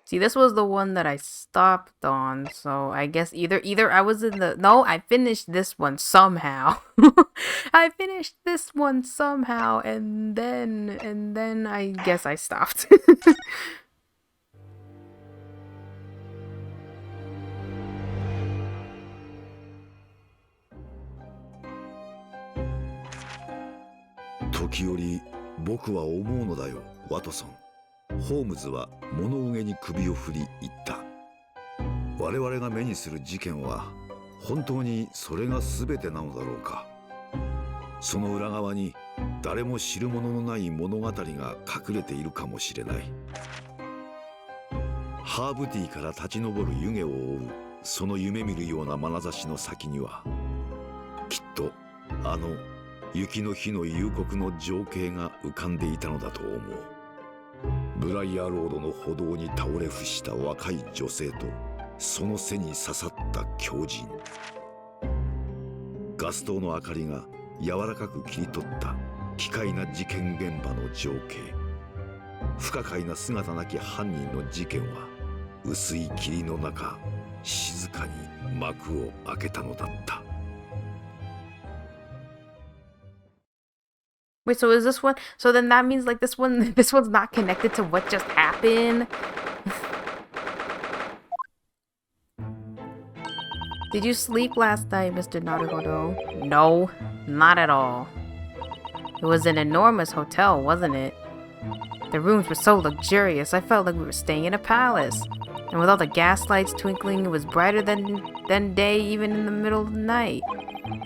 See, this was the one that I stopped on, so I guess either I was in the no, I finished this one somehow. I finished this one somehow, and then I guess I stopped. 時折僕は思うのだよ、ワトソン。ホームズは物憂げに首を振り言った。我々が目にする事件は本当にそれが全てなのだろうか。その裏側に誰も知るもののない物語が隠れているかもしれない。ハーブティーから立ち上る湯気を追うその夢見るような眼差しの先には、きっとあの雪の日の夕刻の情景が浮かんでいたのだと思う。ブライヤーロードの歩道に倒れ伏した若い女性とその背に刺さった狂人。ガス灯の明かりが柔らかく切り取った奇怪な事件現場の情景。不可解な姿なき犯人の事件は薄い霧の中静かに幕を開けたのだった。Wait, so is this one? So then that means like this one, this one's not connected to what just happened. Did you sleep last night, Mr. Naruhodo? No, not at all. It was an enormous hotel, wasn't it? The rooms were so luxurious, I felt like we were staying in a palace. And with all the gaslights twinkling, it was brighter than day even in the middle of the night.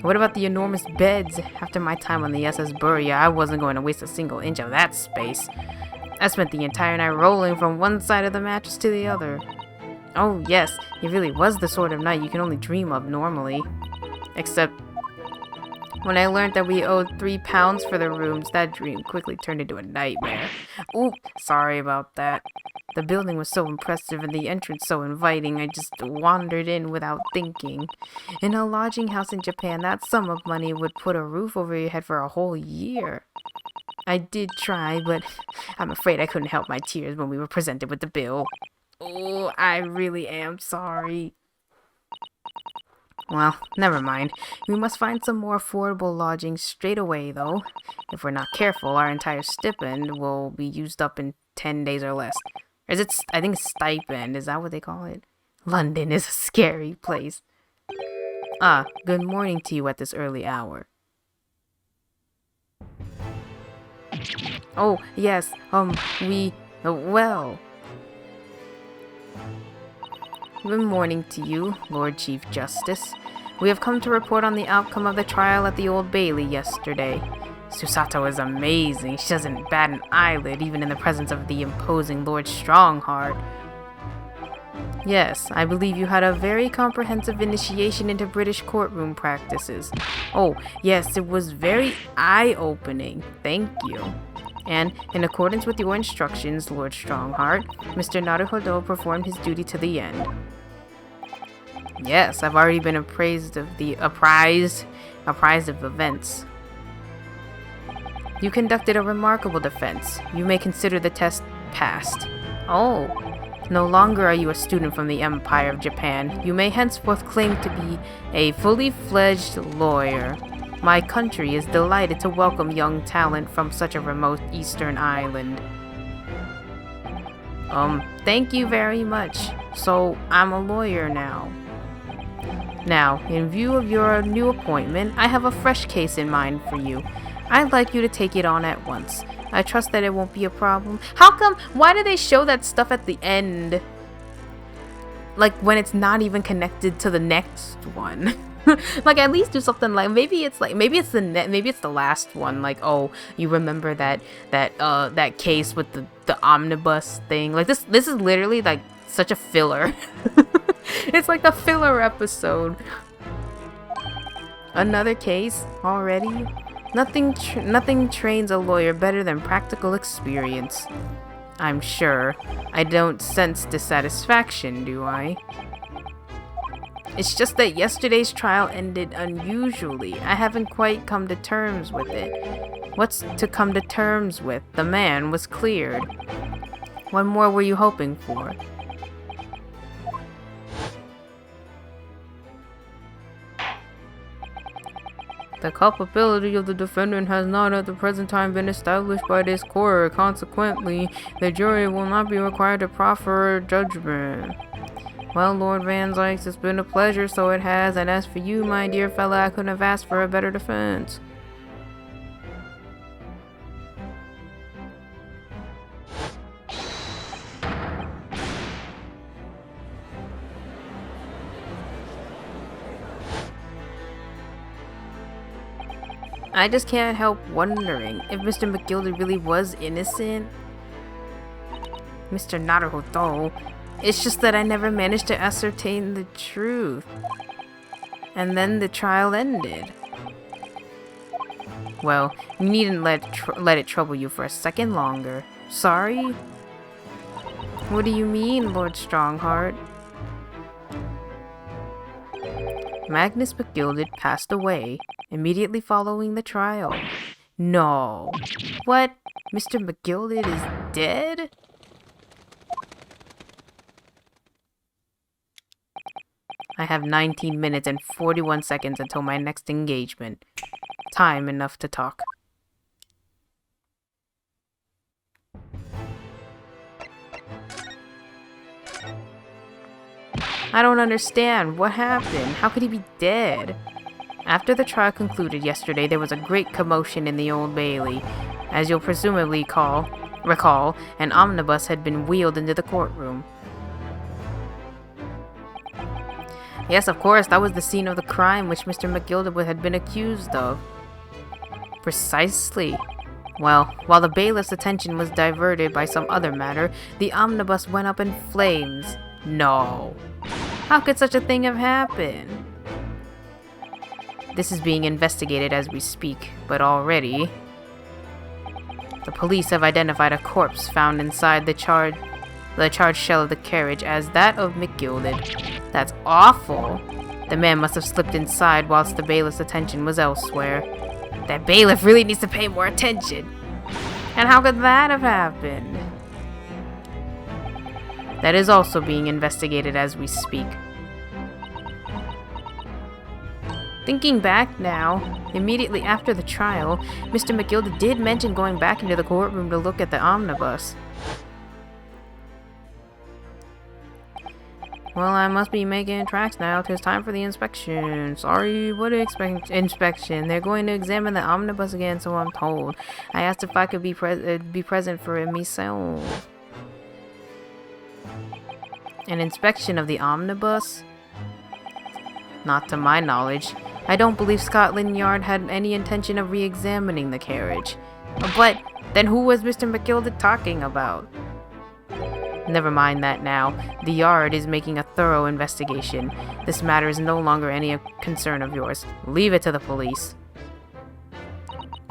What about the enormous beds? After my time on the SS Buria, I wasn't going to waste a single inch of that space. I spent the entire night rolling from one side of the mattress to the other. Oh yes, it really was the sort of night you can only dream of normally. Except when I learned that we owed £3 for the rooms, that dream quickly turned into a nightmare. Ooh, sorry about that. The building was so impressive and the entrance so inviting, I just wandered in without thinking. In a lodging house in Japan, that sum of money would put a roof over your head for a whole year. I did try, but I'm afraid I couldn't help my tears when we were presented with the bill. Oh, I really am sorry. Well, never mind. We must find some more affordable lodging straight away, though. If we're not careful, our entire stipend will be used up in 10 days or less. Or is it, I think stipend, is that what they call it? London is a scary place. Ah, good morning to you at this early hour. Oh, yes, well. Good morning to you, Lord Chief Justice. We have come to report on the outcome of the trial at the Old Bailey yesterday. Susato is amazing. She doesn't bat an eyelid even in the presence of the imposing Lord Strongheart. Yes, I believe you had a very comprehensive initiation into British courtroom practices. Oh, yes, it was very eye-opening. Thank you. And, in accordance with your instructions, Lord Strongheart, Mr. Naruhodo performed his duty to the end. Yes, I've already been apprised of events. You conducted a remarkable defense. You may consider the test passed. Oh, no longer are you a student from the Empire of Japan. You may henceforth claim to be a fully fledged lawyer. My country is delighted to welcome young talent from such a remote eastern island. Thank you very much. So, I'm a lawyer now. Now, in view of your new appointment, I have a fresh case in mind for you. I'd like you to take it on at once. I trust that it won't be a problem. How come? Why do they show that stuff at the end? Like, when it's not even connected to the next one? Like, at least do something like maybe it's the last one. Like, oh, you remember that case with the omnibus thing? Like, this is literally like such a filler. It's like the filler episode. Another case already? Nothing trains a lawyer better than practical experience. I'm sure. I don't sense dissatisfaction, do I? It's just that yesterday's trial ended unusually. I haven't quite come to terms with it. What's to come to terms with? The man was cleared. What more were you hoping for? The culpability of the defendant has not at the present time been established by this court. Consequently, the jury will not be required to proffer a judgment. Well, Lord Van Zykes, it's been a pleasure, so it has, and as for you, my dear fella, I couldn't have asked for a better defense. I just can't help wondering if Mr. McGilder really was innocent. Mr. Naruhodo. It's just that I never managed to ascertain the truth. And then the trial ended. Well, you needn't let it trouble you for a second longer. Sorry? What do you mean, Lord Strongheart? Magnus McGilded passed away immediately following the trial. No. What? Mr. McGilded is dead? I have 19 minutes and 41 seconds until my next engagement. Time enough to talk. I don't understand. What happened? How could he be dead? After the trial concluded yesterday, there was a great commotion in the Old Bailey. As you'll presumably recall, an omnibus had been wheeled into the courtroom. Yes, of course, that was the scene of the crime which Mr. McGilder had been accused of. Precisely. Well, while the bailiff's attention was diverted by some other matter, the omnibus went up in flames. No. How could such a thing have happened? This is being investigated as we speak, but already the police have identified a corpse found inside the charred shell of the carriage as that of McGilded. That's awful. The man must have slipped inside whilst the bailiff's attention was elsewhere. That bailiff really needs to pay more attention. And how could that have happened? That is also being investigated as we speak. Thinking back now, immediately after the trial, Mr. McGilder did mention going back into the courtroom to look at the omnibus. Well, I must be making tracks now. 'Tis time for the inspection. Sorry, what inspection? They're going to examine the omnibus again, so I'm told. I asked if I could be present for it myself. An inspection of the omnibus? Not to my knowledge. I don't believe Scotland Yard had any intention of re-examining the carriage. But then who was Mr. McGilder talking about? Never mind that now. The Yard is making a thorough investigation. This matter is no longer any concern of yours. Leave it to the police.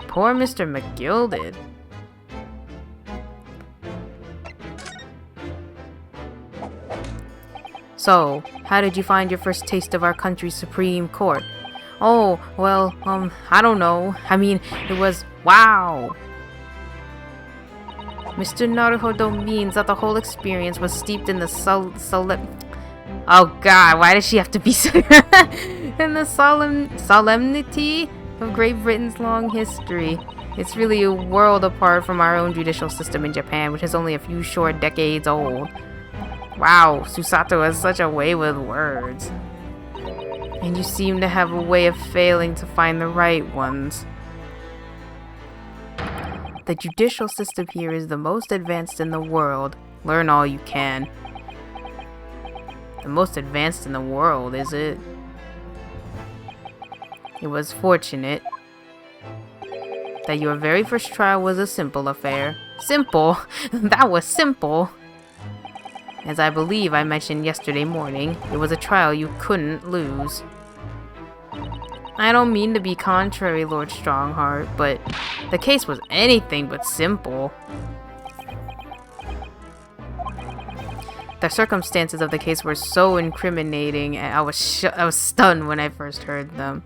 Poor Mr. McGilded. So, how did you find your first taste of our country's Supreme Court? Oh, well, I don't know. I mean, it was wow. Mr. Naruhodo means that the whole experience was steeped in the oh god, why does she have to be in the solemnity of Great Britain's long history? It's really a world apart from our own judicial system in Japan, which is only a few short decades old. Wow, Susato has such a way with words. And you seem to have a way of failing to find the right ones. The judicial system here is the most advanced in the world. Learn all you can. The most advanced in the world, is it? It was fortunate that your very first trial was a simple affair. Simple? That was simple! As I believe I mentioned yesterday morning, it was a trial you couldn't lose. I don't mean to be contrary, Lord Strongheart, but the case was anything but simple. The circumstances of the case were so incriminating, and I was stunned when I first heard them.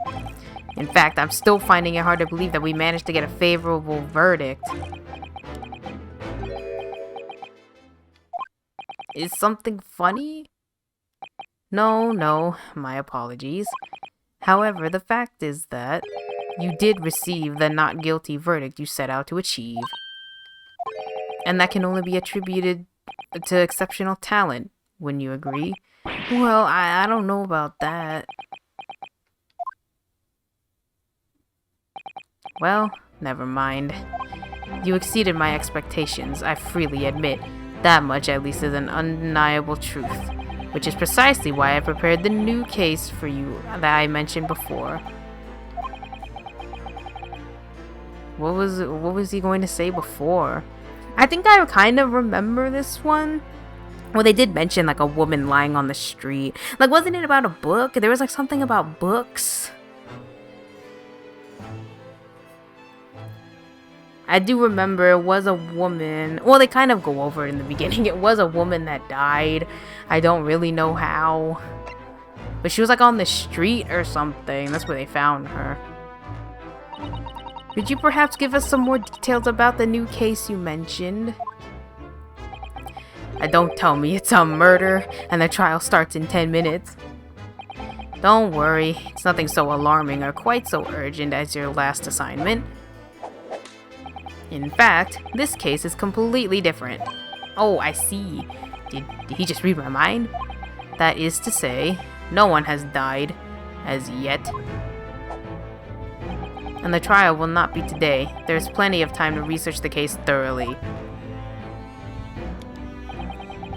In fact, I'm still finding it hard to believe that we managed to get a favorable verdict. Is something funny? No, my apologies. However, the fact is that you did receive the not guilty verdict you set out to achieve. And that can only be attributed to exceptional talent, wouldn't you agree? Well, I don't know about that. Well, never mind. You exceeded my expectations, I freely admit. That much at least is an undeniable truth, which is precisely why I prepared the new case for you that I mentioned before. What was he going to say before? I think I kind of remember this one. Well, they did mention like a woman lying on the street. Like, wasn't it about a book? There was like something about books. I do remember it was a woman. Well, they kind of go over it in the beginning. It was a woman that died. I don't really know how. But she was like on the street or something. That's where they found her. Could you perhaps give us some more details about the new case you mentioned? Don't tell me it's a murder and the trial starts in 10 minutes. Don't worry, it's nothing so alarming or quite so urgent as your last assignment. In fact, this case is completely different. Oh, I see. Did he just read my mind? That is to say, no one has died as yet. And the trial will not be today. There's plenty of time to research the case thoroughly.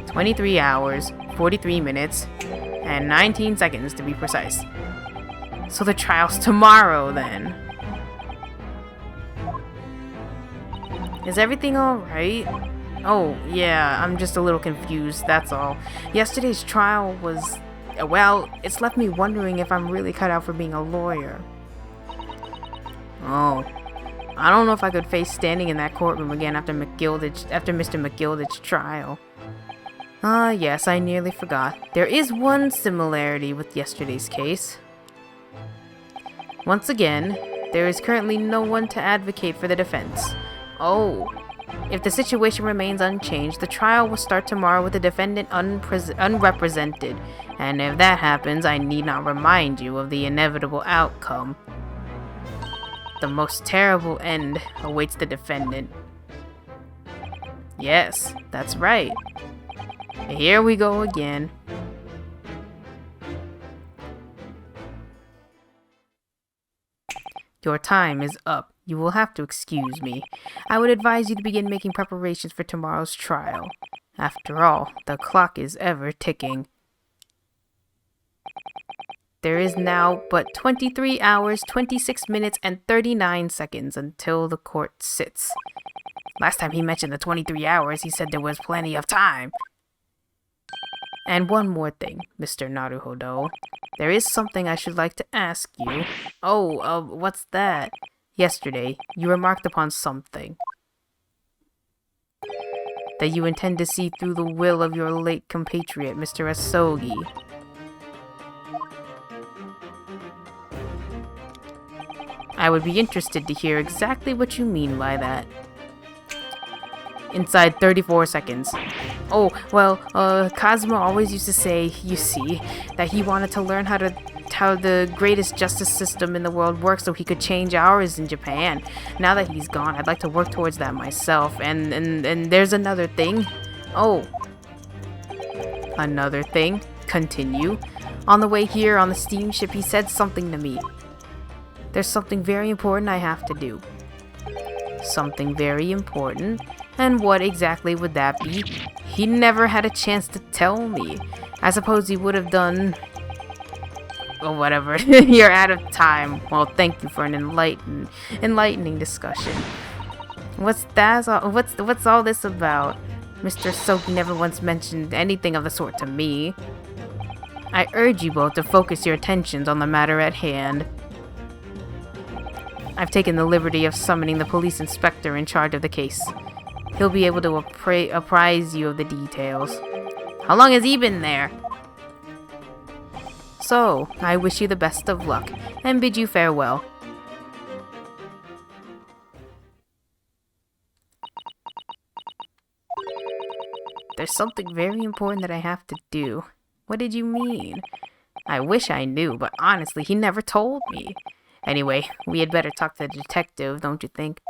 23 hours, 43 minutes, and 19 seconds to be precise. So the trial's tomorrow then. Is everything alright? Oh, yeah, I'm just a little confused, that's all. Yesterday's trial was... well, it's left me wondering if I'm really cut out for being a lawyer. Oh, I don't know if I could face standing in that courtroom again after Mr. McGilditch's trial. Yes, I nearly forgot. There is one similarity with yesterday's case. Once again, there is currently no one to advocate for the defense. Oh, if the situation remains unchanged, the trial will start tomorrow with the defendant unrepresented. And if that happens, I need not remind you of the inevitable outcome. The most terrible end awaits the defendant. Yes, that's right. Here we go again. Your time is up. You will have to excuse me. I would advise you to begin making preparations for tomorrow's trial. After all, the clock is ever ticking. There is now but 23 hours, 26 minutes, and 39 seconds until the court sits. Last time he mentioned the 23 hours, he said there was plenty of time. And one more thing, Mr. Naruhodo. There is something I should like to ask you. Oh, what's that? Yesterday, you remarked upon something. That you intend to see through the will of your late compatriot, Mr. Asogi. I would be interested to hear exactly what you mean by that. Inside 34 seconds. Oh, well, Kazuma always used to say, you see, that he wanted to learn how the greatest justice system in the world works so he could change ours in Japan. Now that he's gone, I'd like to work towards that myself. And there's another thing. Oh. Another thing. Continue. On the way here on the steamship, he said something to me. There's something very important I have to do. Something very important? And what exactly would that be? He never had a chance to tell me. I suppose he would have done... oh, whatever. You're out of time. Well, thank you for an enlightening discussion. What's all this about? Mr. Soki never once mentioned anything of the sort to me. I urge you both to focus your attentions on the matter at hand. I've taken the liberty of summoning the police inspector in charge of the case. He'll be able to apprise you of the details. How long has he been there? So, I wish you the best of luck, and bid you farewell. There's there's something very important that I have to do. What did you mean? I wish I knew, but honestly, he never told me. Anyway, we had better talk to the detective, don't you think?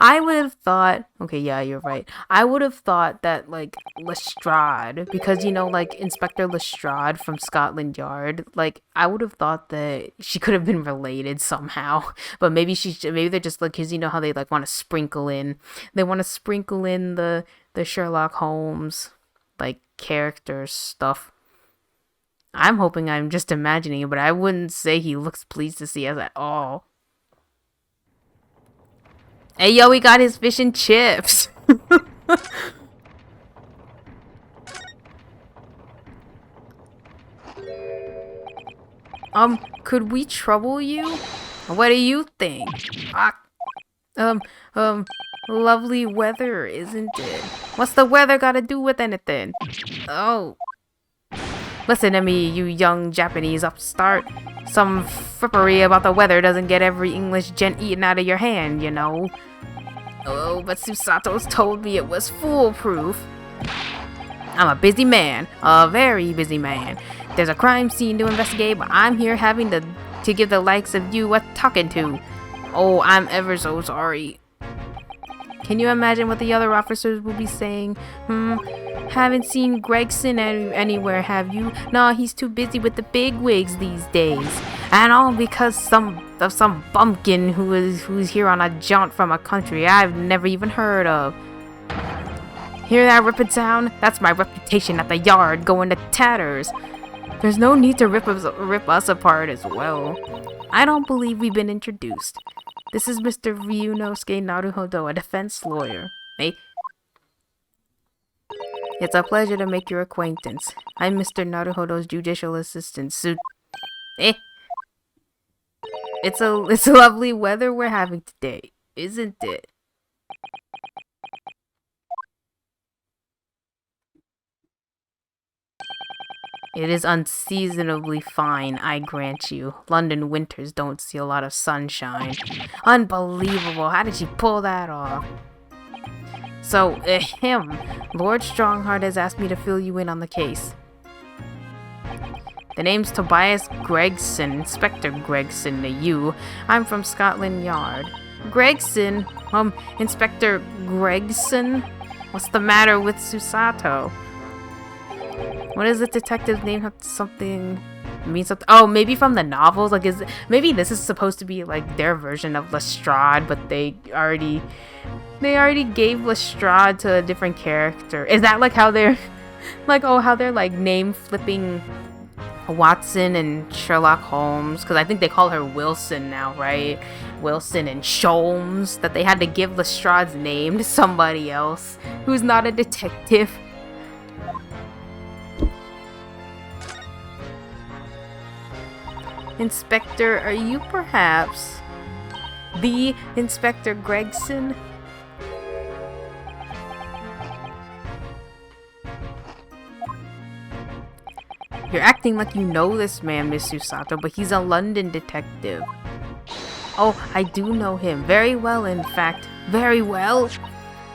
I would have thought, okay, yeah, you're right. I would have thought that, like, Lestrade, because, you know, like, Inspector Lestrade from Scotland Yard, like, I would have thought that she could have been related somehow. But maybe maybe they're just, like, because you know how they, like, want to sprinkle in, the Sherlock Holmes, like, characters stuff. I'm hoping I'm just imagining it, but I wouldn't say he looks pleased to see us at all. Hey, yo, he got his fish and chips. Could we trouble you? What do you think? Ah, um, lovely weather, isn't it? What's the weather got to do with anything? Oh. Listen to me, you young Japanese upstart. Some frippery about the weather doesn't get every English gent eaten out of your hand, you know. Oh, but Susato's told me it was foolproof. I'm a busy man, a very busy man. There's a crime scene to investigate, but I'm here having to give the likes of you a talking to. Oh, I'm ever so sorry. Can you imagine what the other officers will be saying? Haven't seen Gregson anywhere, have you? Nah, he's too busy with the bigwigs these days. And all because of some bumpkin who's here on a jaunt from a country I've never even heard of. Hear that ripping sound? That's my reputation at the yard going to tatters. There's no need to rip us apart as well. I don't believe we've been introduced. This is Mr. Ryunosuke Naruhodo, a defense lawyer. Hey. It's a pleasure to make your acquaintance. I'm Mr. Naruhodo's judicial assistant, It's lovely weather we're having today, isn't it? It is unseasonably fine, I grant you. London winters don't see a lot of sunshine. Unbelievable, how did she pull that off? So, Lord Strongheart has asked me to fill you in on the case. The name's Tobias Gregson, Inspector Gregson to you. I'm from Scotland Yard. Gregson? Inspector Gregson? What's the matter with Susato? What is the detective's name? Have something mean something? Oh, maybe from the novels. Like, maybe this is supposed to be like their version of Lestrade, but they already gave Lestrade to a different character. Is that like how they're like how they're like name flipping Watson and Sherlock Holmes? Because I think they call her Wilson now, right? Wilson and Sholmes. That they had to give Lestrade's name to somebody else who's not a detective. Inspector, are you perhaps the Inspector Gregson? You're acting like you know this man, Miss Susato, but he's a London detective. Oh, I do know him. Very well, in fact. Very well?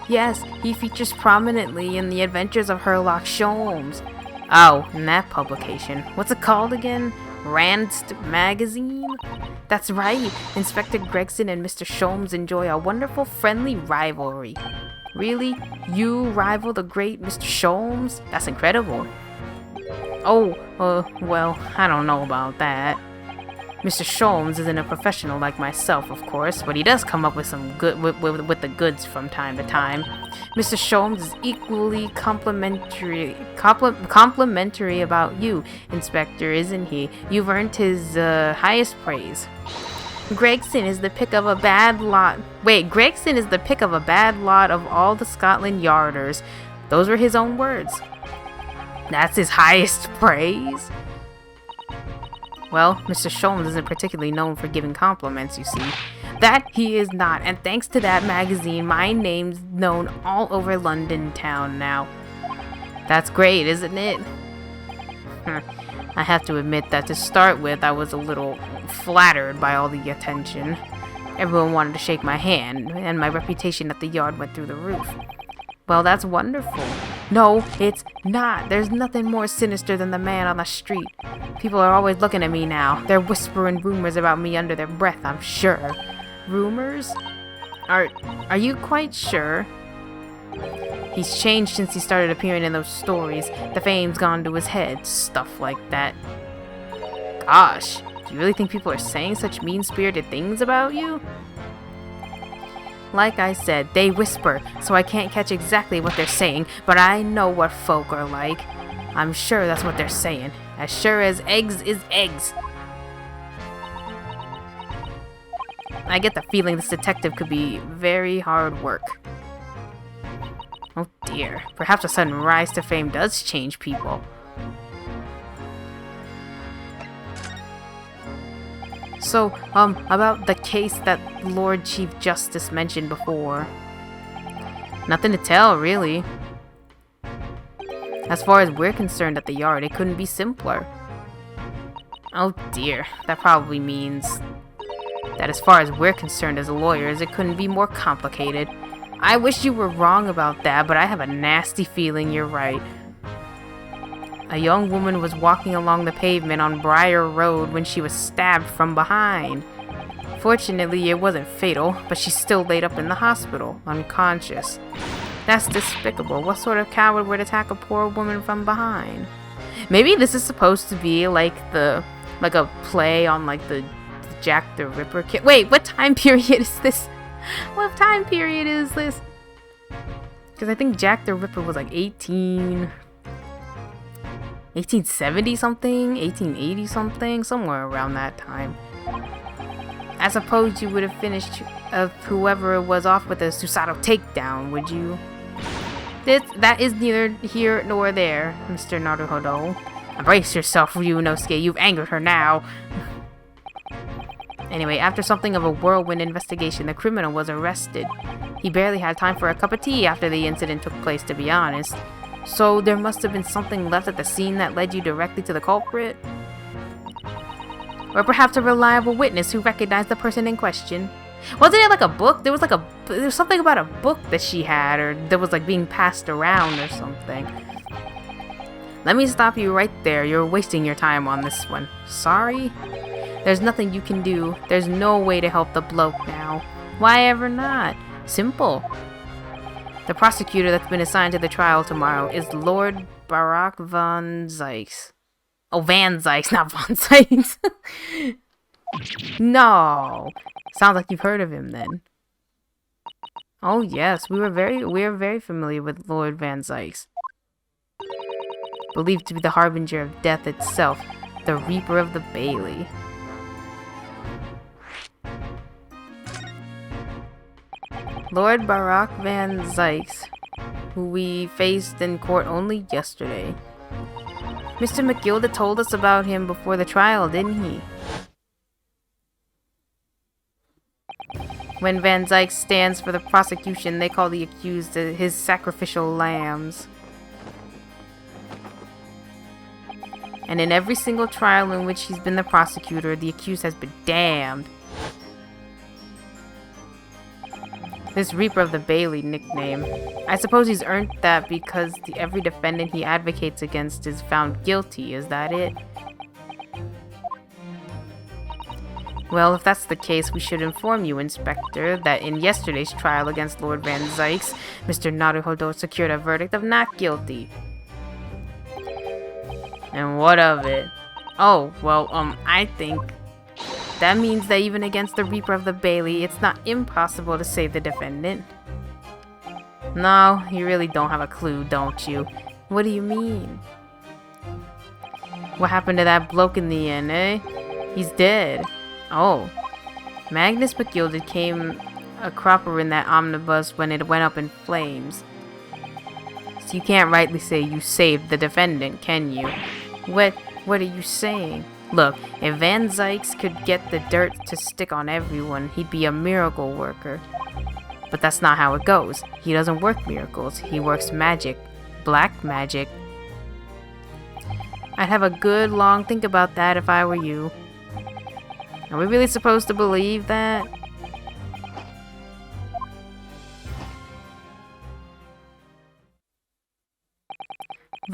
Yes, he features prominently in the adventures of Sherlock Sholmes. Oh, in that publication. What's it called again? Randst magazine? That's right. Inspector Gregson and Mr. Sholmes enjoy a wonderful friendly rivalry. Really? You rival the great Mr. Sholmes? That's incredible. Oh, well, I don't know about that. Mr. Sholmes isn't a professional like myself, of course, but he does come up with some good with the goods from time to time. Mr. Sholmes is equally complimentary about you, Inspector, isn't he? You've earned his highest praise. Gregson is the pick of a bad lot. Wait, Gregson is the pick of a bad lot of all the Scotland Yarders. Those were his own words. That's his highest praise? Well, Mr. Sholmes isn't particularly known for giving compliments, you see. That he is not, and thanks to that magazine, my name's known all over London town now. That's great, isn't it? I have to admit that to start with, I was a little flattered by all the attention. Everyone wanted to shake my hand, and my reputation at the yard went through the roof. Well, that's wonderful. No, it's not. There's nothing more sinister than the man on the street. People are always looking at me now. They're whispering rumors about me under their breath, I'm sure. Rumors? Are you quite sure? He's changed since he started appearing in those stories. The fame's gone to his head. Stuff like that. Gosh, do you really think people are saying such mean-spirited things about you? Like I said, they whisper, so I can't catch exactly what they're saying, but I know what folk are like. I'm sure that's what they're saying. As sure as eggs is eggs. I get the feeling this detective could be very hard work. Oh dear, perhaps a sudden rise to fame does change people. So, about the case that Lord Chief Justice mentioned before. Nothing to tell, really. As far as we're concerned at the yard, it couldn't be simpler. Oh dear, that probably means that as far as we're concerned as lawyers, it couldn't be more complicated. I wish you were wrong about that, but I have a nasty feeling you're right. A young woman was walking along the pavement on Briar Road when she was stabbed from behind. Fortunately, it wasn't fatal, but she's still laid up in the hospital, unconscious. That's despicable. What sort of coward would attack a poor woman from behind? Maybe this is supposed to be like a play on like the Jack the Ripper kid. Wait, what time period is this? What time period is this? Because I think Jack the Ripper was like 1870 something, 1880 something, somewhere around that time. I suppose you would have finished whoever it was off with a Susato takedown, would you? That is neither here nor there, Mr. Naruhodo. Brace yourself, Ryunosuke, you've angered her now. Anyway, after something of a whirlwind investigation, the criminal was arrested. He barely had time for a cup of tea after the incident took place, to be honest. So there must have been something left at the scene that led you directly to the culprit? Or perhaps a reliable witness who recognized the person in question? Wasn't it like a book? There was something about a book that she had, or that was like being passed around or something. Let me stop you right there. You're wasting your time on this one. Sorry? There's nothing you can do. There's no way to help the bloke now. Why ever not? Simple. The prosecutor that's been assigned to the trial tomorrow is Lord Barak Van Zykes. Oh, Van Zykes, not Von Zykes. No. Sounds like you've heard of him then. Oh yes, we are very familiar with Lord Van Zykes. Believed to be the harbinger of death itself, the Reaper of the Bailey. Lord Barak Van Zykes, who we faced in court only yesterday. Mr. McGilda told us about him before the trial, didn't he? When Van Zykes stands for the prosecution, they call the accused his sacrificial lambs. And in every single trial in which he's been the prosecutor, the accused has been damned. This Reaper of the Bailey nickname. I suppose he's earned that because every defendant he advocates against is found guilty, is that it? Well, if that's the case, we should inform you, Inspector, that in yesterday's trial against Lord Van Zykes, Mr. Naruhodo secured a verdict of not guilty. And what of it? Oh, well, I think that means that even against the Reaper of the Bailey, it's not impossible to save the defendant. No, you really don't have a clue, don't you? What do you mean? What happened to that bloke in the end, eh? He's dead. Oh. Magnus McGilded came a cropper in that omnibus when it went up in flames. So you can't rightly say you saved the defendant, can you? What are you saying? Look, if Van Zykes could get the dirt to stick on everyone, he'd be a miracle worker. But that's not how it goes. He doesn't work miracles. He works magic. Black magic. I'd have a good long think about that if I were you. Are we really supposed to believe that?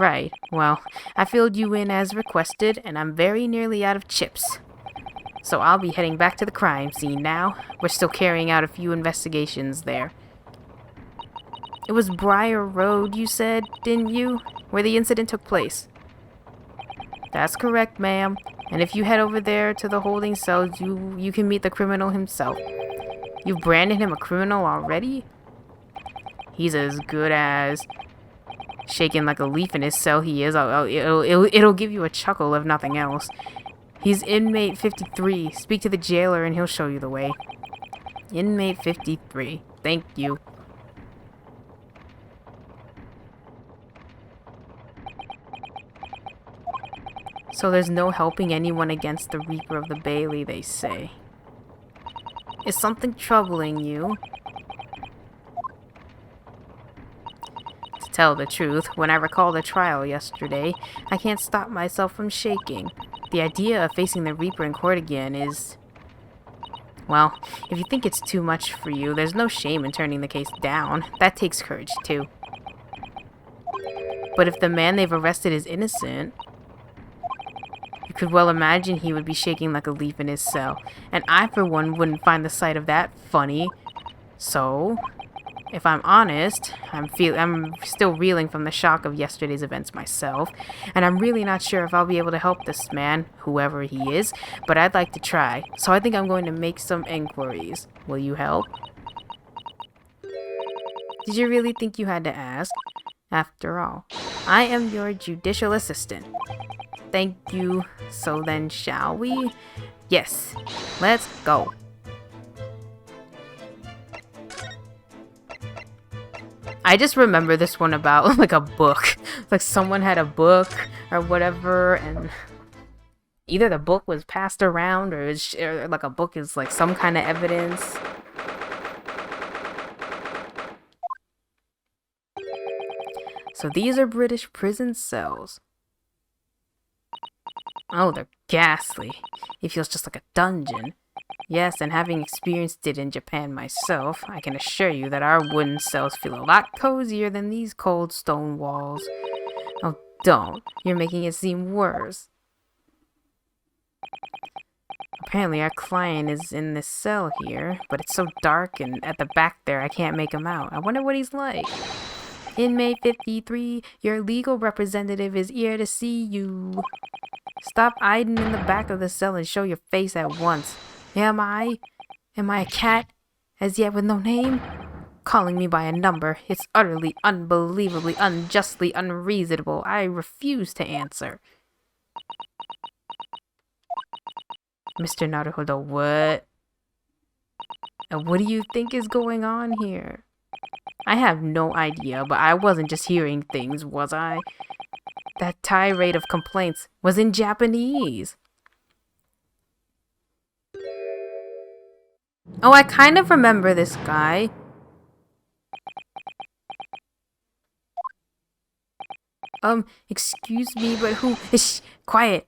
Right. Well, I filled you in as requested, and I'm very nearly out of chips. So I'll be heading back to the crime scene now. We're still carrying out a few investigations there. It was Briar Road, you said, didn't you? Where the incident took place. That's correct, ma'am. And if you head over there to the holding cells, you can meet the criminal himself. You've branded him a criminal already? He's as good as... Shaking like a leaf in his cell he is. It'll give you a chuckle if nothing else. He's inmate 53. Speak to the jailer and he'll show you the way. Inmate 53. Thank you. So there's no helping anyone against the Reaper of the Bailey, they say. Is something troubling you? To tell the truth, when I recall the trial yesterday, I can't stop myself from shaking. The idea of facing the Reaper in court again is... Well, if you think it's too much for you, there's no shame in turning the case down. That takes courage, too. But if the man they've arrested is innocent... You could well imagine he would be shaking like a leaf in his cell. And I, for one, wouldn't find the sight of that funny. So... If I'm honest, I'm still reeling from the shock of yesterday's events myself, and I'm really not sure if I'll be able to help this man, whoever he is, but I'd like to try, so I think I'm going to make some inquiries. Will you help? Did you really think you had to ask? After all, I am your judicial assistant. Thank you. So then, shall we? Yes, let's go. I just remember this one about like a book. Like someone had a book or whatever, and either the book was passed around or like a book is like some kind of evidence. So these are British prison cells. Oh, they're ghastly. It feels just like a dungeon. Yes, and having experienced it in Japan myself, I can assure you that our wooden cells feel a lot cozier than these cold stone walls. Oh, don't. You're making it seem worse. Apparently our client is in this cell here, but it's so dark and at the back there I can't make him out. I wonder what he's like. Inmate 53, your legal representative is here to see you. Stop hiding in the back of the cell and show your face at once. Am I a cat, as yet with no name? Calling me by a number, it's utterly, unbelievably, unjustly unreasonable. I refuse to answer. Mr. Naruhodo, what? What do you think is going on here? I have no idea, but I wasn't just hearing things, was I? That tirade of complaints was in Japanese. Oh, I kind of remember this guy. Excuse me, but who? Shh, quiet.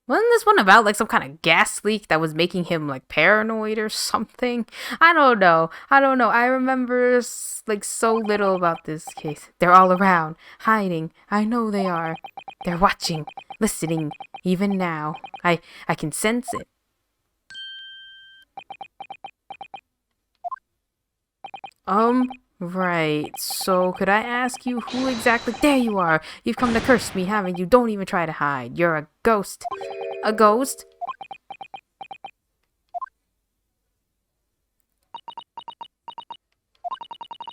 Wasn't this one about like some kind of gas leak that was making him like paranoid or something? I don't know. I remember like so little about this case. They're all around, hiding. I know they are. They're watching, listening, even now. I can sense it. Right. So could I ask you who exactly? There you are. You've come to curse me, haven't you? Don't even try to hide. You're a ghost. A ghost?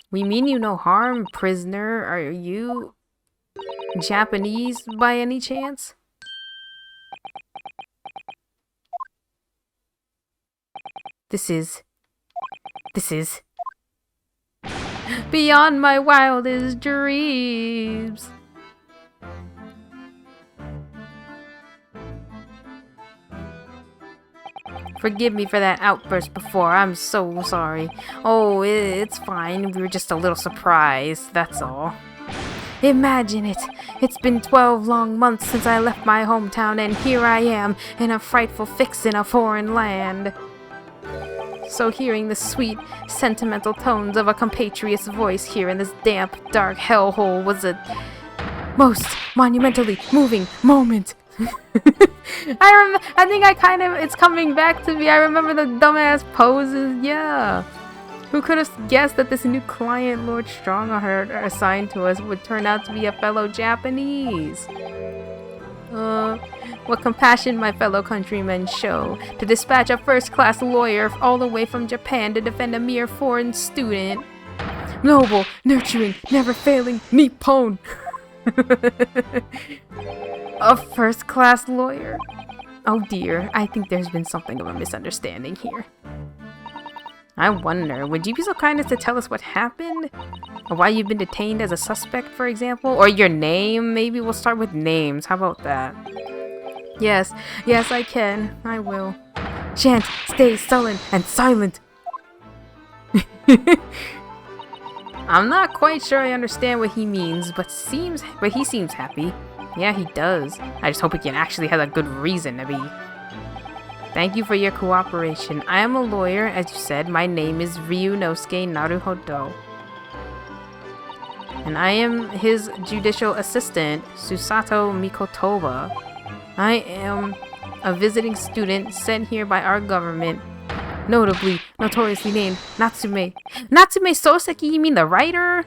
We mean you no harm, prisoner. Are you Japanese by any chance? This is beyond my wildest dreams. Forgive me for that outburst before. I'm so sorry. Oh, it's fine. We were just a little surprised, that's all. Imagine it. It's been 12 long months since I left my hometown, and here I am in a frightful fix in a foreign land. so hearing the sweet, sentimental tones of a compatriot's voice here in this damp, dark hellhole was a most monumentally moving moment. I think it's coming back to me. I remember the dumbass poses, yeah. Who could have guessed that this new client Lord Strongheart assigned to us would turn out to be a fellow Japanese? What compassion my fellow countrymen show to dispatch a first-class lawyer all the way from Japan to defend a mere foreign student. Noble, nurturing, never-failing Nippon. A first-class lawyer? Oh dear, I think there's been something of a misunderstanding here. I wonder, would you be so kind as to tell us what happened? Or why you've been detained as a suspect, for example? Or your name? Maybe we'll start with names. How about that? Yes, I can. I will. Shan't stay sullen and silent. I'm not quite sure I understand what he means, but he seems happy. Yeah, he does. I just hope he can actually have a good reason to be. Thank you for your cooperation. I am a lawyer, as you said. My name is Ryunosuke Naruhodo. And I am his judicial assistant, Susato Mikotoba. I am a visiting student sent here by our government, notoriously named Natsume. Natsume Soseki, you mean the writer?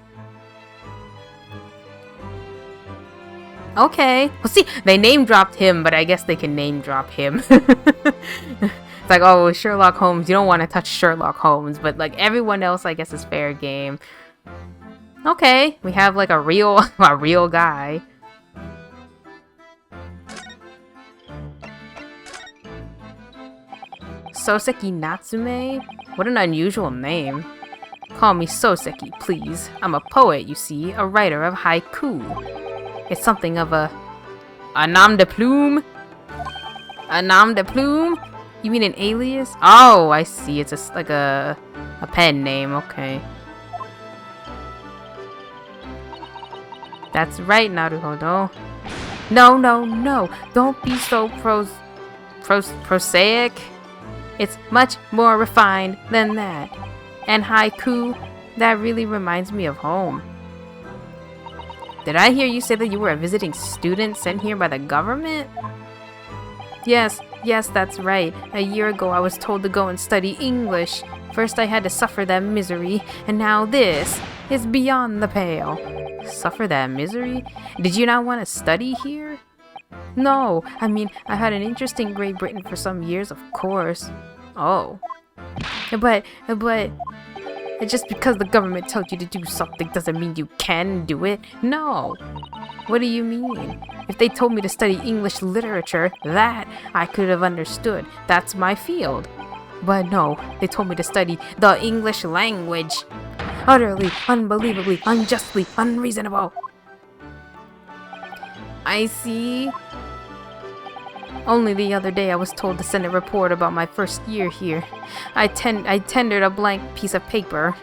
Okay. Well, see, they name dropped him, but I guess they can name drop him. It's like, oh, Sherlock Holmes. You don't want to touch Sherlock Holmes, but like everyone else, I guess is fair game. Okay, we have like a real guy. Soseki Natsume? What an unusual name. Call me Soseki, please. I'm a poet, you see, a writer of haiku. It's something of a nom de plume? A nom de plume? You mean an alias? Oh, I see. It's just like a pen name. Okay. That's right, Naruhodo. No. Don't be so prosaic. It's much more refined than that. And haiku, that really reminds me of home. Did I hear you say that you were a visiting student sent here by the government? Yes, that's right. A year ago I was told to go and study English. First I had to suffer that misery, and now this is beyond the pale. Suffer that misery? Did you not want to study here? No, I mean, I had an interest in Great Britain for some years, of course. Oh. But just because the government tells you to do something doesn't mean you can do it. No. What do you mean? If they told me to study English literature, that I could have understood. That's my field. But no, they told me to study the English language. Utterly, unbelievably, unjustly, unreasonable. I see. Only the other day I was told to send a report about my first year here. I tendered a blank piece of paper.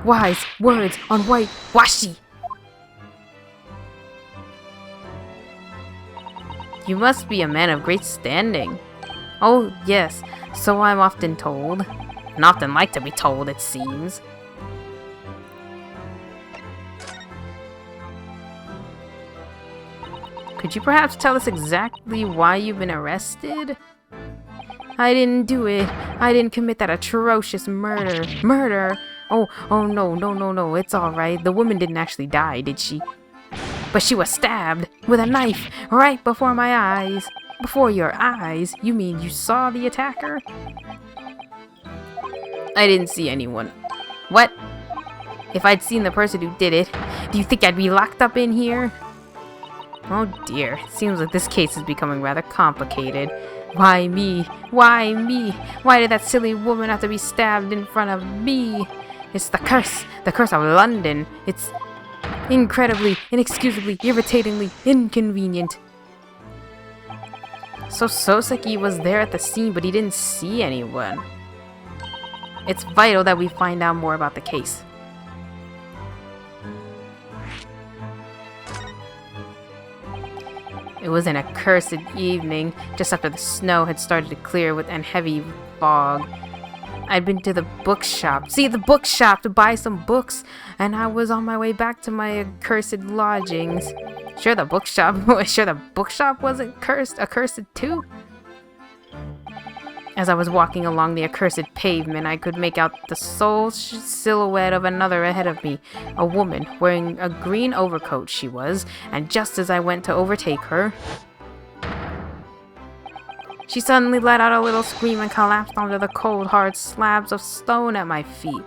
Wise words on white washi. You must be a man of great standing. Oh, yes, so I'm often told. And often like to be told, it seems. Could you perhaps tell us exactly why you've been arrested? I didn't do it. I didn't commit that atrocious murder. Murder? Oh, no, it's alright. The woman didn't actually die, did she? But she was stabbed with a knife right before my eyes. Before your eyes? You mean you saw the attacker? I didn't see anyone. What? If I'd seen the person who did it, do you think I'd be locked up in here? Oh dear, it seems like this case is becoming rather complicated. Why me? Why me? Why did that silly woman have to be stabbed in front of me? It's the curse of London. It's incredibly, inexcusably, irritatingly inconvenient. So Soseki was there at the scene, but he didn't see anyone. It's vital that we find out more about the case. It was an accursed evening, just after the snow had started to clear and heavy fog. I'd been to the bookshop. See, the bookshop to buy some books, and I was on my way back to my accursed lodgings. Sure, the bookshop wasn't accursed too. As I was walking along the accursed pavement, I could make out the sole silhouette of another ahead of me. A woman, wearing a green overcoat she was, and just as I went to overtake her, she suddenly let out a little scream and collapsed onto the cold, hard slabs of stone at my feet.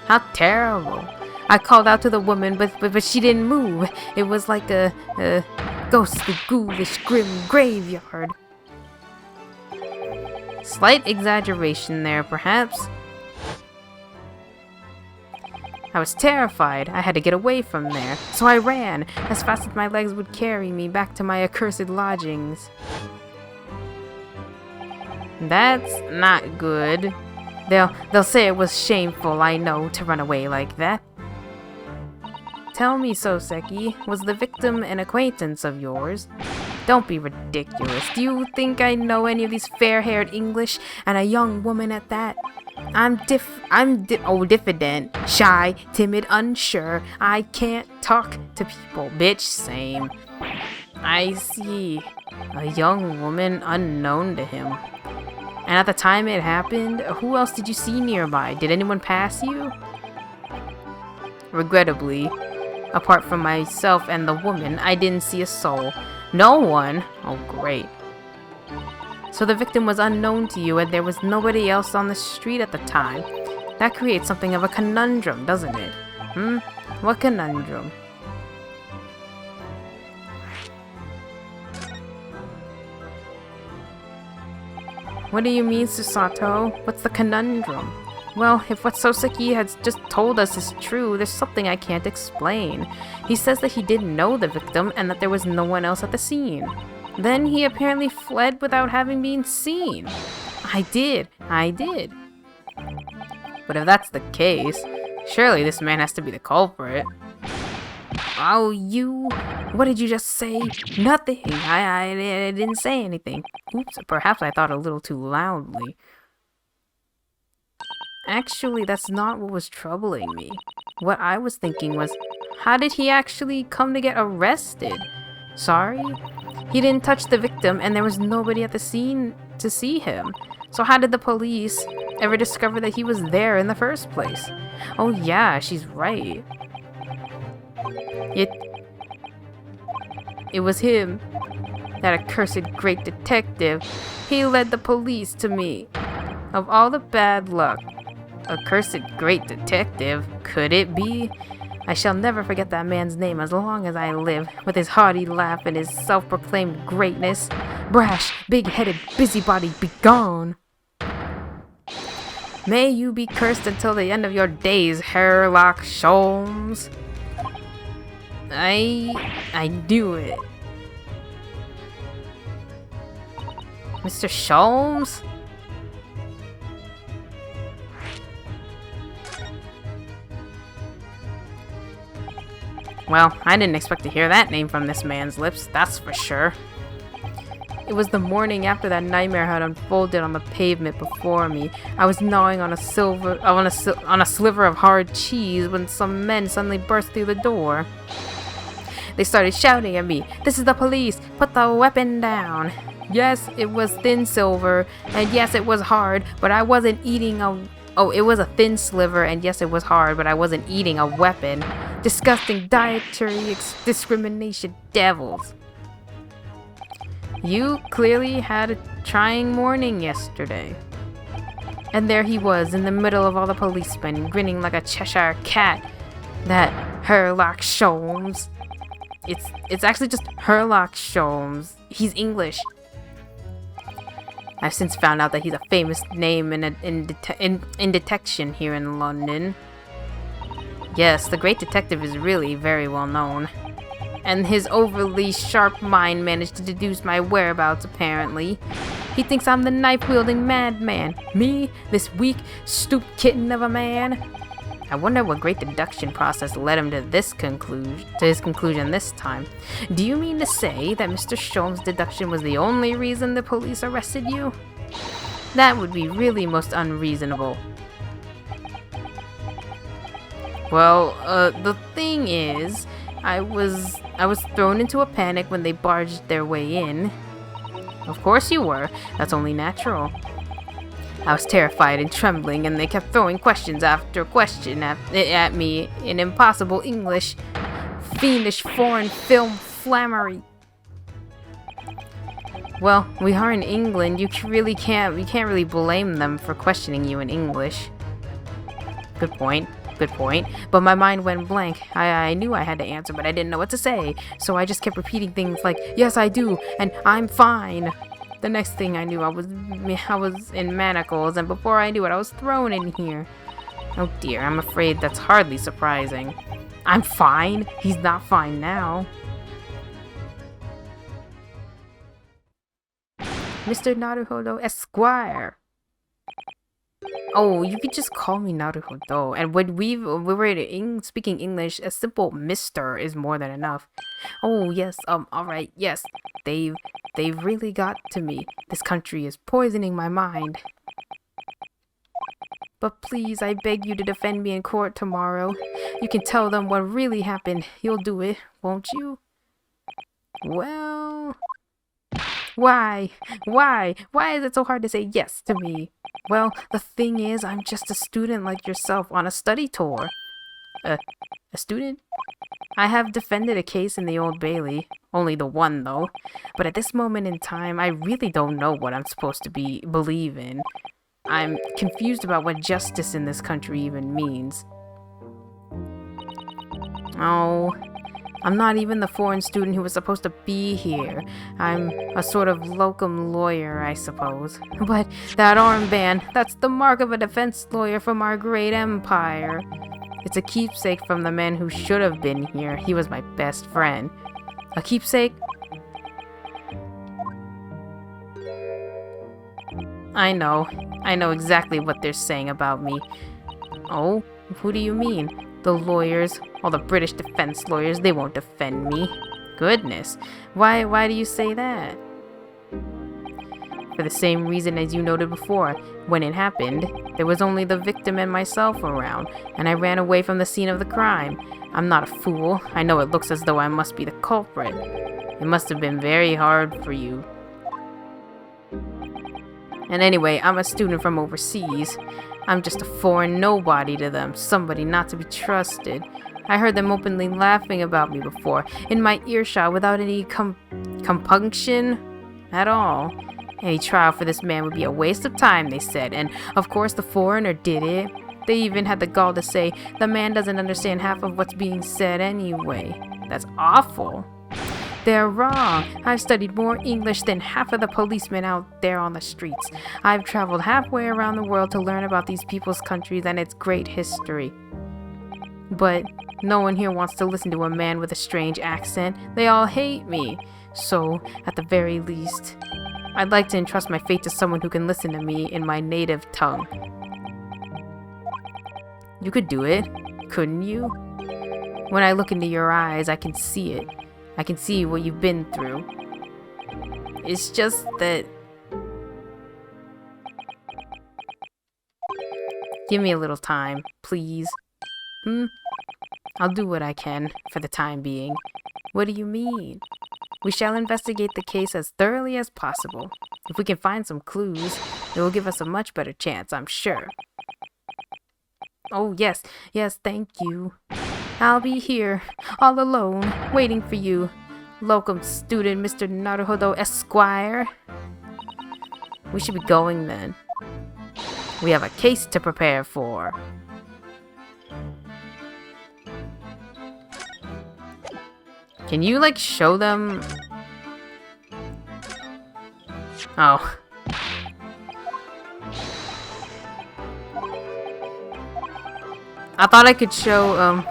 How terrible! I called out to the woman, but she didn't move. It was like a ghostly, ghoulish, grim graveyard. Slight exaggeration there, perhaps. I was terrified. I had to get away from there, so I ran as fast as my legs would carry me back to my accursed lodgings. That's not good. They'll say it was shameful, I know, to run away like that. Tell me, Soseki, was the victim an acquaintance of yours? Don't be ridiculous. Do you think I know any of these fair-haired English, and a young woman at that? I'm diffident, shy, timid, unsure. I can't talk to people, bitch, same. I see. A young woman unknown to him. And at the time it happened, who else did you see nearby? Did anyone pass you? Regrettably, apart from myself and the woman, I didn't see a soul. No one? Oh, great. So the victim was unknown to you and there was nobody else on the street at the time. That creates something of a conundrum, doesn't it? What conundrum? What do you mean, Susato? What's the conundrum? Well, if what Soseki has just told us is true, there's something I can't explain. He says that he didn't know the victim and that there was no one else at the scene. Then he apparently fled without having been seen. I did. But if that's the case, surely this man has to be the culprit. Oh, you... What did you just say? Nothing. I didn't say anything. Oops, perhaps I thought a little too loudly. Actually, that's not what was troubling me. What I was thinking was, how did he actually come to get arrested? Sorry? He didn't touch the victim and there was nobody at the scene to see him. So how did the police ever discover that he was there in the first place? Oh yeah, she's right. It was him. That accursed great detective. He led the police to me. Of all the bad luck. Accursed great detective? Could it be? I shall never forget that man's name as long as I live, with his hearty laugh and his self-proclaimed greatness. Brash, big-headed busybody, begone! May you be cursed until the end of your days, Herlock Sholmes. I knew it. Mr. Sholmes? Well, I didn't expect to hear that name from this man's lips, that's for sure. It was the morning after that nightmare had unfolded on the pavement before me. I was gnawing on a sliver of hard cheese when some men suddenly burst through the door. They started shouting at me, "This is the police! Put the weapon down!" Yes, it was thin silver, and yes, it was hard, but I wasn't eating a... Oh, it was a thin sliver, and yes, it was hard, but I wasn't eating a weapon. Disgusting dietary discrimination devils. You clearly had a trying morning yesterday. And there he was, in the middle of all the policemen, grinning like a Cheshire cat. That Herlock Sholmes. It's actually just Herlock Sholmes. He's English. I've since found out that he's a famous name in detection here in London. Yes, the great detective is really very well known. And his overly sharp mind managed to deduce my whereabouts, apparently. He thinks I'm the knife-wielding madman. Me, this weak, stooped kitten of a man. I wonder what great deduction process led him to his conclusion this time. Do you mean to say that Mr. Sholmes' deduction was the only reason the police arrested you? That would be really most unreasonable. Well, the thing is, I was thrown into a panic when they barged their way in. Of course you were. That's only natural. I was terrified and trembling, and they kept throwing questions after question at me in impossible English. Fiendish foreign film flammery. Well, we are in England. You can't really blame them for questioning you in English. Good point. But my mind went blank. I knew I had to answer, but I didn't know what to say. So I just kept repeating things like, yes, I do, and I'm fine. The next thing I knew, I was in manacles, and before I knew it, I was thrown in here. Oh dear, I'm afraid that's hardly surprising. I'm fine? He's not fine now. Mr. Naruhodo Esquire. Oh, you could just call me Naruhodo. And when we were speaking English, a simple Mister is more than enough. Oh yes, alright, yes. They've really got to me. This country is poisoning my mind. But please, I beg you to defend me in court tomorrow. You can tell them what really happened. You'll do it, won't you? Well... Why? Why is it so hard to say yes to me? Well, the thing is, I'm just a student like yourself on a study tour. A student? I have defended a case in the Old Bailey. Only the one, though. But at this moment in time, I really don't know what I'm supposed to believe in. I'm confused about what justice in this country even means. Oh... I'm not even the foreign student who was supposed to be here. I'm a sort of locum lawyer, I suppose. But that armband, that's the mark of a defense lawyer from our great empire. It's a keepsake from the man who should have been here. He was my best friend. A keepsake? I know exactly what they're saying about me. Oh, who do you mean? The lawyers, all the British defense lawyers, they won't defend me. Goodness, why do you say that? For the same reason as you noted before. When it happened, there was only the victim and myself around, and I ran away from the scene of the crime. I'm not a fool. I know it looks as though I must be the culprit. It must have been very hard for you. And anyway, I'm a student from overseas. I'm just a foreign nobody to them, somebody not to be trusted. I heard them openly laughing about me before, in my earshot without any compunction at all. Any trial for this man would be a waste of time, they said, and of course the foreigner did it. They even had the gall to say, the man doesn't understand half of what's being said anyway. That's awful. They're wrong. I've studied more English than half of the policemen out there on the streets. I've traveled halfway around the world to learn about these people's countries and its great history. But no one here wants to listen to a man with a strange accent. They all hate me. So, at the very least, I'd like to entrust my fate to someone who can listen to me in my native tongue. You could do it, couldn't you? When I look into your eyes, I can see it. I can see what you've been through. It's just that... Give me a little time, please. I'll do what I can for the time being. What do you mean? We shall investigate the case as thoroughly as possible. If we can find some clues, it will give us a much better chance, I'm sure. Oh, yes, thank you. I'll be here, all alone, waiting for you, locum student Mr. Naruhodo Esquire. We should be going then. We have a case to prepare for. Can you, like, show them? Oh. I thought I could show,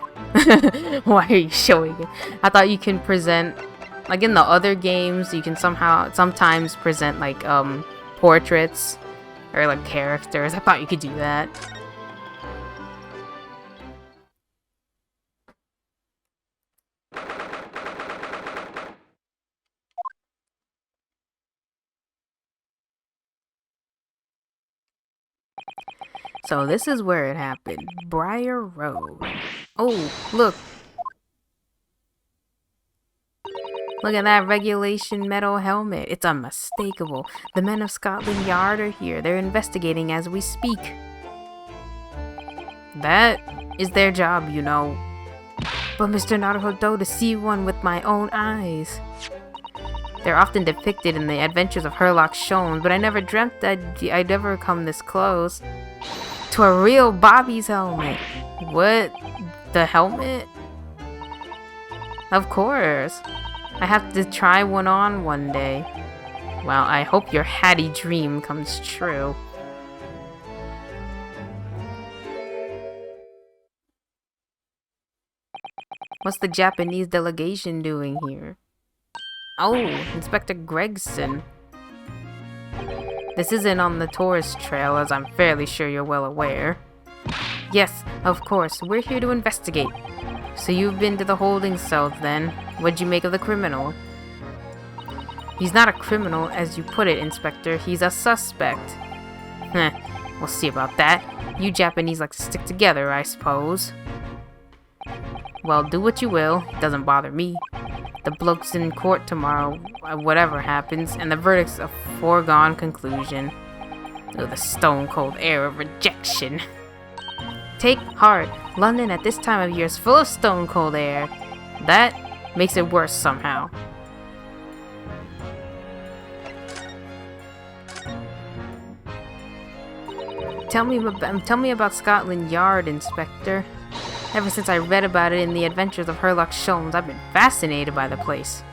why are you showing it? I thought you can present, like in the other games, you can sometimes present, like, portraits or, like, characters. I thought you could do that. So this is where it happened. Briar Road. Oh, look. Look at that regulation metal helmet. It's unmistakable. The men of Scotland Yard are here. They're investigating as we speak. That is their job, you know. But Mr. Naruhodo, to see one with my own eyes. They're often depicted in the adventures of Sherlock Holmes, but I never dreamt that I'd ever come this close to a real Bobby's helmet. What? The helmet? Of course. I have to try one on one day. Well, I hope your Hattie dream comes true. What's the Japanese delegation doing here? Oh, Inspector Gregson. This isn't on the tourist trail, as I'm fairly sure you're well aware. Yes, of course, we're here to investigate. So you've been to the holding cells then? What'd you make of the criminal? He's not a criminal, as you put it, Inspector. He's a suspect. Heh, we'll see about that. You Japanese like to stick together, I suppose. Well, do what you will. It doesn't bother me. The bloke's in court tomorrow, whatever happens, and the verdict's a foregone conclusion. Oh, the stone-cold air of rejection. Take heart. London at this time of year is full of stone-cold air. That makes it worse somehow. Tell me about Scotland Yard, Inspector. Ever since I read about it in the adventures of Sherlock Holmes, I've been fascinated by the place.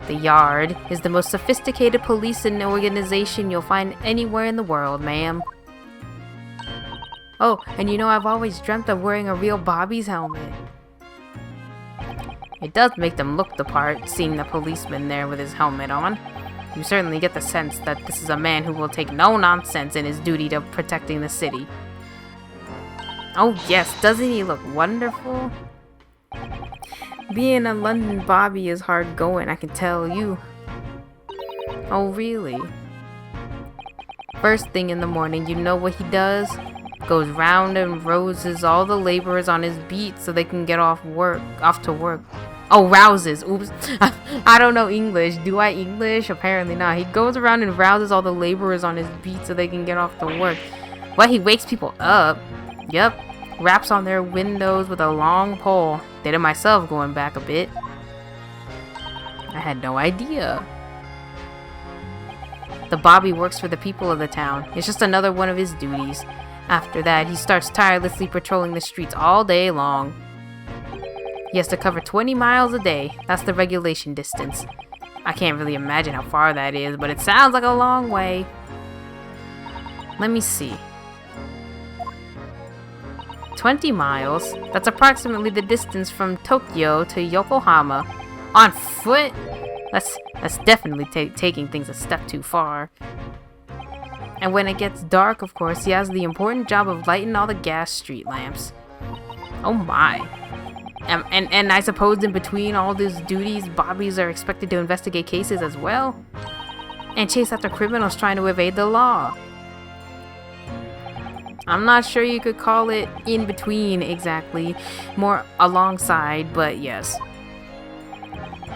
The Yard is the most sophisticated police and organization you'll find anywhere in the world, ma'am. Oh, and you know I've always dreamt of wearing a real Bobby's helmet. It does make them look the part, seeing the policeman there with his helmet on. You certainly get the sense that this is a man who will take no nonsense in his duty to protecting the city. Oh yes, doesn't he look wonderful? Being a London Bobby is hard going, I can tell you. Oh really? First thing in the morning, you know what he does? Goes round and rouses all the laborers on his beat so they can get off to work. Oh, rouses. Oops. I don't know English. Do I English? Apparently not. He goes around and rouses all the laborers on his beat so they can get off to work. Well, he wakes people up. Yep. Raps on their windows with a long pole. Did it myself going back a bit. I had no idea. The Bobby works for the people of the town. It's just another one of his duties. After that, he starts tirelessly patrolling the streets all day long. He has to cover 20 miles a day. That's the regulation distance. I can't really imagine how far that is, but it sounds like a long way. Let me see. 20 miles? That's approximately the distance from Tokyo to Yokohama. On foot? That's definitely taking things a step too far. And when it gets dark, of course, he has the important job of lighting all the gas street lamps. Oh my. And I suppose in between all these duties, Bobbies are expected to investigate cases as well? And chase after criminals trying to evade the law. I'm not sure you could call it in between exactly, more alongside, but yes.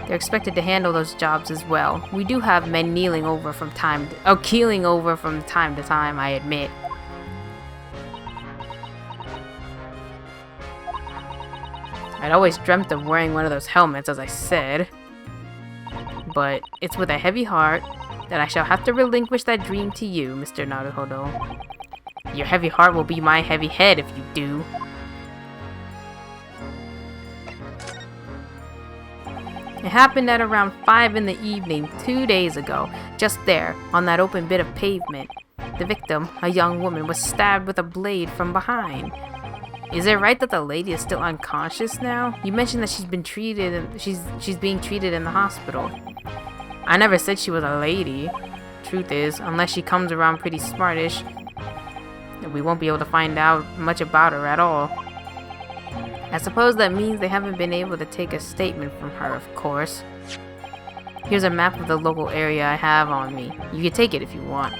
They're expected to handle those jobs as well. We do have men keeling over from time to time, I admit. I'd always dreamt of wearing one of those helmets, as I said. But it's with a heavy heart that I shall have to relinquish that dream to you, Mr. Naruhodo. Your heavy heart will be my heavy head if you do. It happened at around 5 in the evening 2 days ago, just there, on that open bit of pavement. The victim, a young woman, was stabbed with a blade from behind. Is it right that the lady is still unconscious now? You mentioned that she's being treated in the hospital. I never said she was a lady. Truth is, unless she comes around pretty smartish, we won't be able to find out much about her at all. I suppose that means they haven't been able to take a statement from her, of course. Here's a map of the local area I have on me. You can take it if you want.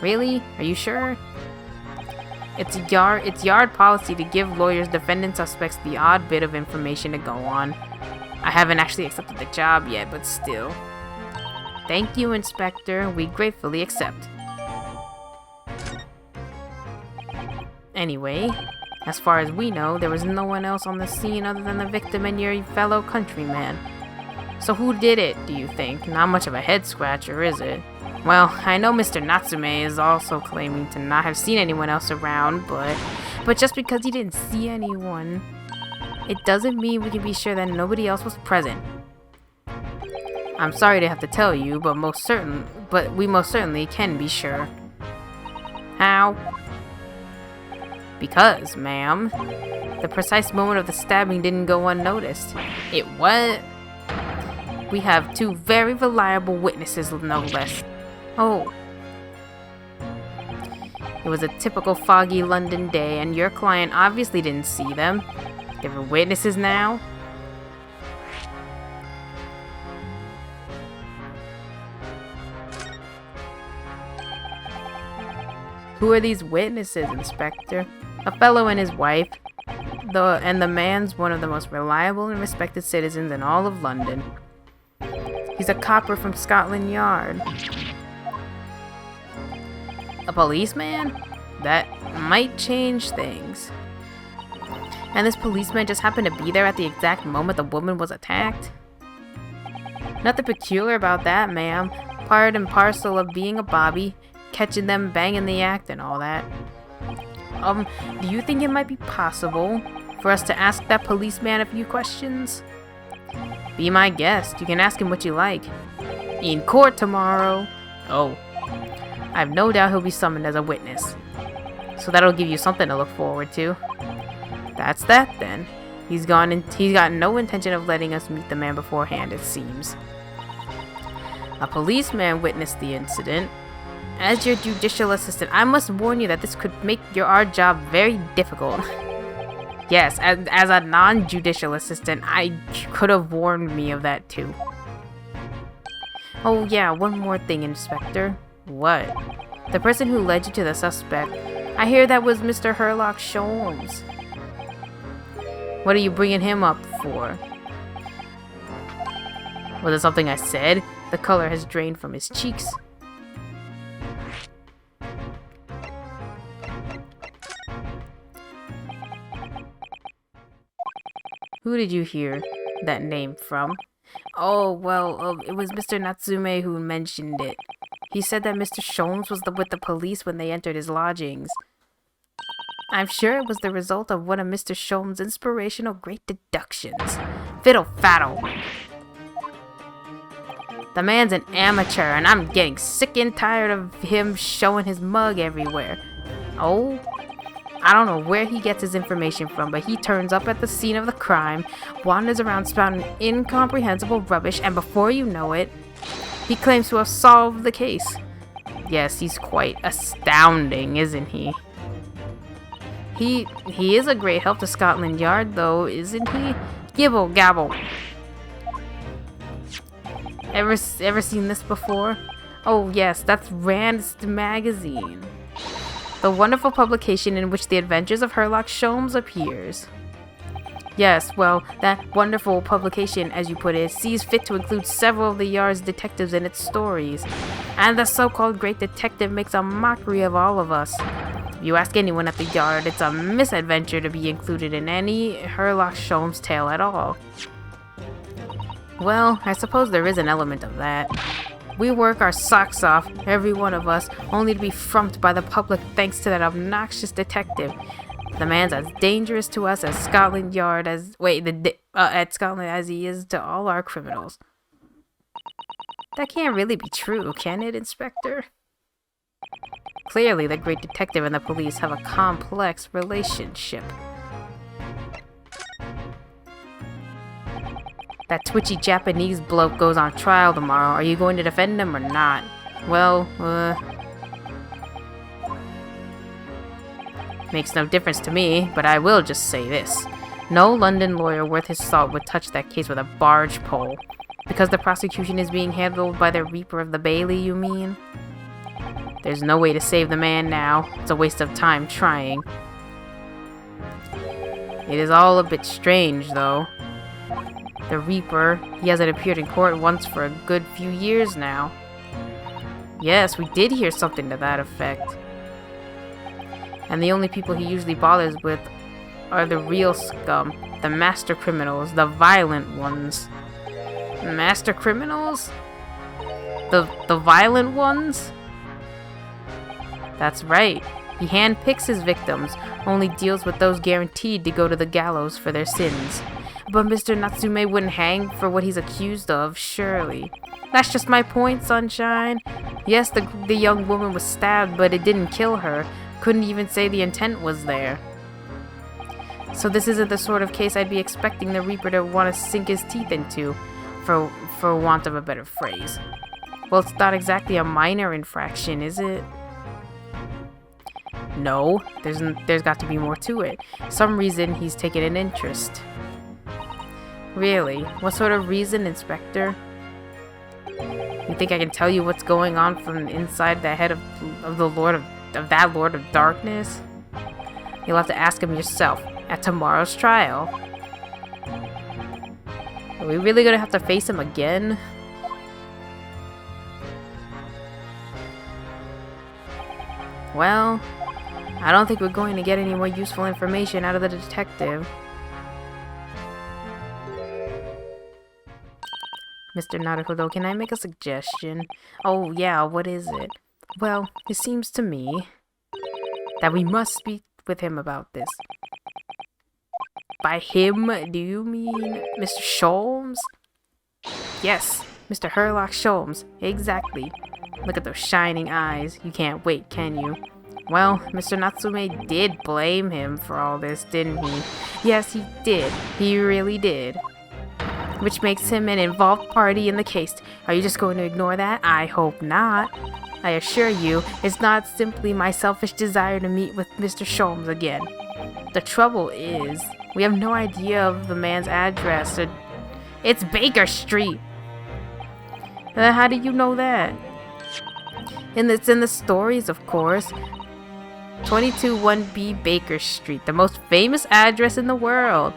Really? Are you sure? It's yard policy to give lawyers defendant suspects the odd bit of information to go on. I haven't actually accepted the job yet, but still. Thank you, Inspector. We gratefully accept. Anyway, as far as we know, there was no one else on the scene other than the victim and your fellow countryman. So who did it, do you think? Not much of a head scratcher, is it? Well, I know Mr. Natsume is also claiming to not have seen anyone else around, but just because he didn't see anyone, it doesn't mean we can be sure that nobody else was present. I'm sorry to have to tell you, but we most certainly can be sure. How? Because, ma'am, the precise moment of the stabbing didn't go unnoticed. It what? We have two very reliable witnesses, no less. Oh. It was a typical foggy London day, and your client obviously didn't see them. They were witnesses now? Who are these witnesses, Inspector? A fellow and his wife. The man's one of the most reliable and respected citizens in all of London. He's a copper from Scotland Yard. A policeman? That might change things. And this policeman just happened to be there at the exact moment the woman was attacked? Nothing peculiar about that, ma'am. Part and parcel of being a bobby, catching them banging the act and all that. Do you think it might be possible for us to ask that policeman a few questions? Be my guest. You can ask him what you like. In court tomorrow. Oh. I have no doubt he'll be summoned as a witness. So that'll give you something to look forward to. That's that then. He's got no intention of letting us meet the man beforehand, it seems. A policeman witnessed the incident. As your judicial assistant, I must warn you that this could make our job very difficult. Yes, as a non-judicial assistant, I could have warned me of that too. Oh yeah, one more thing, Inspector. What? The person who led you to the suspect. I hear that was Mr. Herlock Sholmes. What are you bringing him up for? Was it something I said? The color has drained from his cheeks. Who did you hear that name from? Oh, well, it was Mr. Natsume who mentioned it. He said that Mr. Sholmes was with the police when they entered his lodgings. I'm sure it was the result of one of Mr. Sholmes' inspirational great deductions. Fiddle faddle. The man's an amateur, and I'm getting sick and tired of him showing his mug everywhere. Oh? I don't know where he gets his information from, but he turns up at the scene of the crime, wanders around spouting incomprehensible rubbish, and before you know it, he claims to have solved the case. Yes, he's quite astounding, isn't he? He is a great help to Scotland Yard, though, isn't he? Gibble gabble. Ever seen this before? Oh yes, that's Rand's magazine. The wonderful publication in which the adventures of Herlock Sholmes appears. Yes, well, that wonderful publication, as you put it, sees fit to include several of the Yard's detectives in its stories. And the so-called great detective makes a mockery of all of us. If you ask anyone at the Yard, it's a misadventure to be included in any Herlock Sholmes tale at all. Well, I suppose there is an element of that. We work our socks off, every one of us, only to be frumped by the public thanks to that obnoxious detective. The man's as dangerous to us as Scotland Yard at Scotland as he is to all our criminals. That can't really be true, can it, Inspector? Clearly, the great detective and the police have a complex relationship. That twitchy Japanese bloke goes on trial tomorrow. Are you going to defend him or not? Well, makes no difference to me, but I will just say this. No London lawyer worth his salt would touch that case with a barge pole. Because the prosecution is being handled by the Reaper of the Bailey, you mean? There's no way to save the man now. It's a waste of time trying. It is all a bit strange, though. The Reaper, he hasn't appeared in court once for a good few years now. Yes, we did hear something to that effect. And the only people he usually bothers with are the real scum, the master criminals, the violent ones. Master criminals? The violent ones? That's right. He handpicks his victims, only deals with those guaranteed to go to the gallows for their sins. But Mr. Natsume wouldn't hang for what he's accused of, surely. That's just my point, Sunshine. Yes, the young woman was stabbed, but it didn't kill her. Couldn't even say the intent was there. So this isn't the sort of case I'd be expecting the Reaper to want to sink his teeth into, for want of a better phrase. Well, it's not exactly a minor infraction, is it? No, there's got to be more to it. Some reason he's taken an interest. Really? What sort of reason, Inspector? You think I can tell you what's going on from inside the head of that Lord of Darkness? You'll have to ask him yourself at tomorrow's trial. Are we really gonna have to face him again? Well, I don't think we're going to get any more useful information out of the detective. Mr. Naruhodo, can I make a suggestion? Oh yeah, what is it? Well, it seems to me that we must speak with him about this. By him, do you mean Mr. Sholmes? Yes, Mr. Herlock Sholmes, exactly. Look at those shining eyes. You can't wait, can you? Well, Mr. Natsume did blame him for all this, didn't he? Yes, he did. He really did. Which makes him an involved party in the case. Are you just going to ignore that? I hope not. I assure you, it's not simply my selfish desire to meet with Mr. Sholmes again. The trouble is, we have no idea of the man's address. It's Baker Street. How do you know that? And it's in the stories, of course. 221B Baker Street, the most famous address in the world.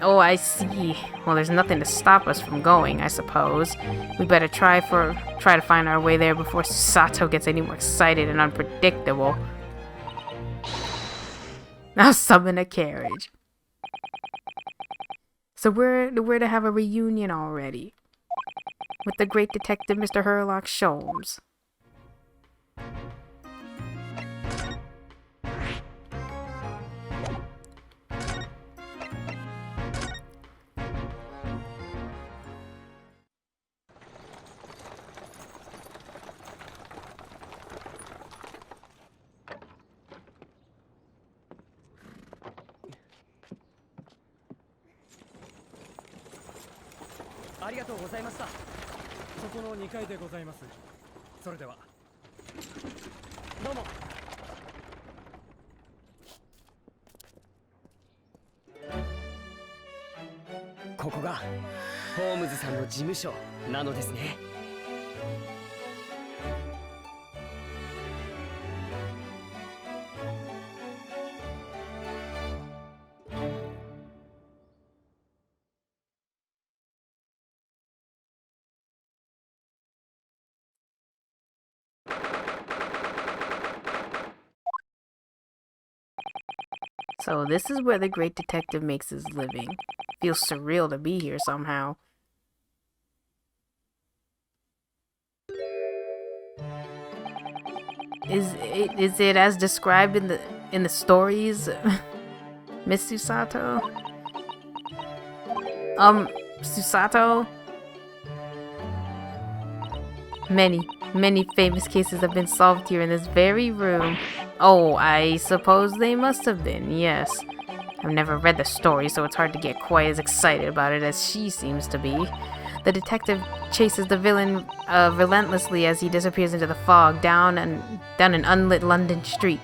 Oh, I see. Well, there's nothing to stop us from going, I suppose. We better try to find our way there before Susato gets any more excited and unpredictable. Now summon a carriage. So we're to have a reunion already with the great detective Mr. Herlock Sholmes. So this is where the great detective makes his living. Feels surreal to be here somehow. Is it as described in the stories, Miss Susato? Susato? Many famous cases have been solved here in this very room. Oh, I suppose they must have been, yes. I've never read the story, so it's hard to get quite as excited about it as she seems to be. The detective chases the villain relentlessly as he disappears into the fog down an unlit London street.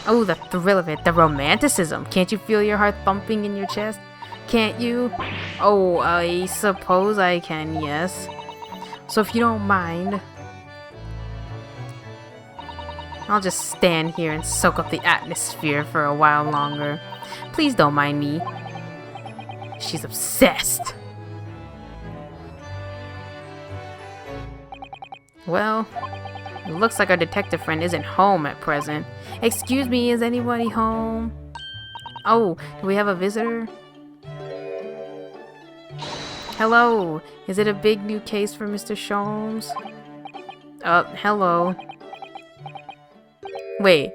Oh, the thrill of it, the romanticism. Can't you feel your heart thumping in your chest? Can't you? Oh, I suppose I can, yes. So if you don't mind, I'll just stand here and soak up the atmosphere for a while longer. Please don't mind me. She's obsessed. Well, it looks like our detective friend isn't home at present. Excuse me, is anybody home? Oh, do we have a visitor? Hello, is it a big new case for Mr. Sholmes? Hello. Wait,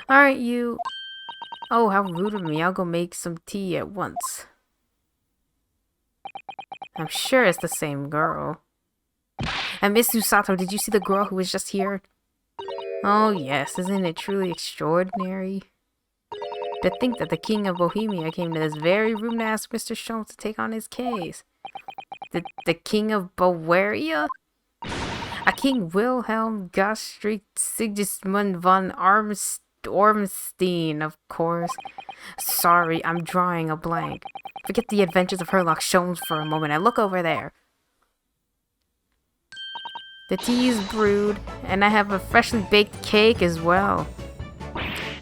aren't you... Oh, how rude of me. I'll go make some tea at once. I'm sure it's the same girl. And Miss Susato, did you see the girl who was just here? Oh yes, isn't it truly extraordinary? To think that the King of Bohemia came to this very room to ask Mr. Sholmes to take on his case. The King of Bavaria? A King Wilhelm Gottfried Sigismund von Ormstein, of course. Sorry, I'm drawing a blank. Forget the adventures of Herlock Sholmes for a moment and look over there. The tea is brewed, and I have a freshly baked cake as well.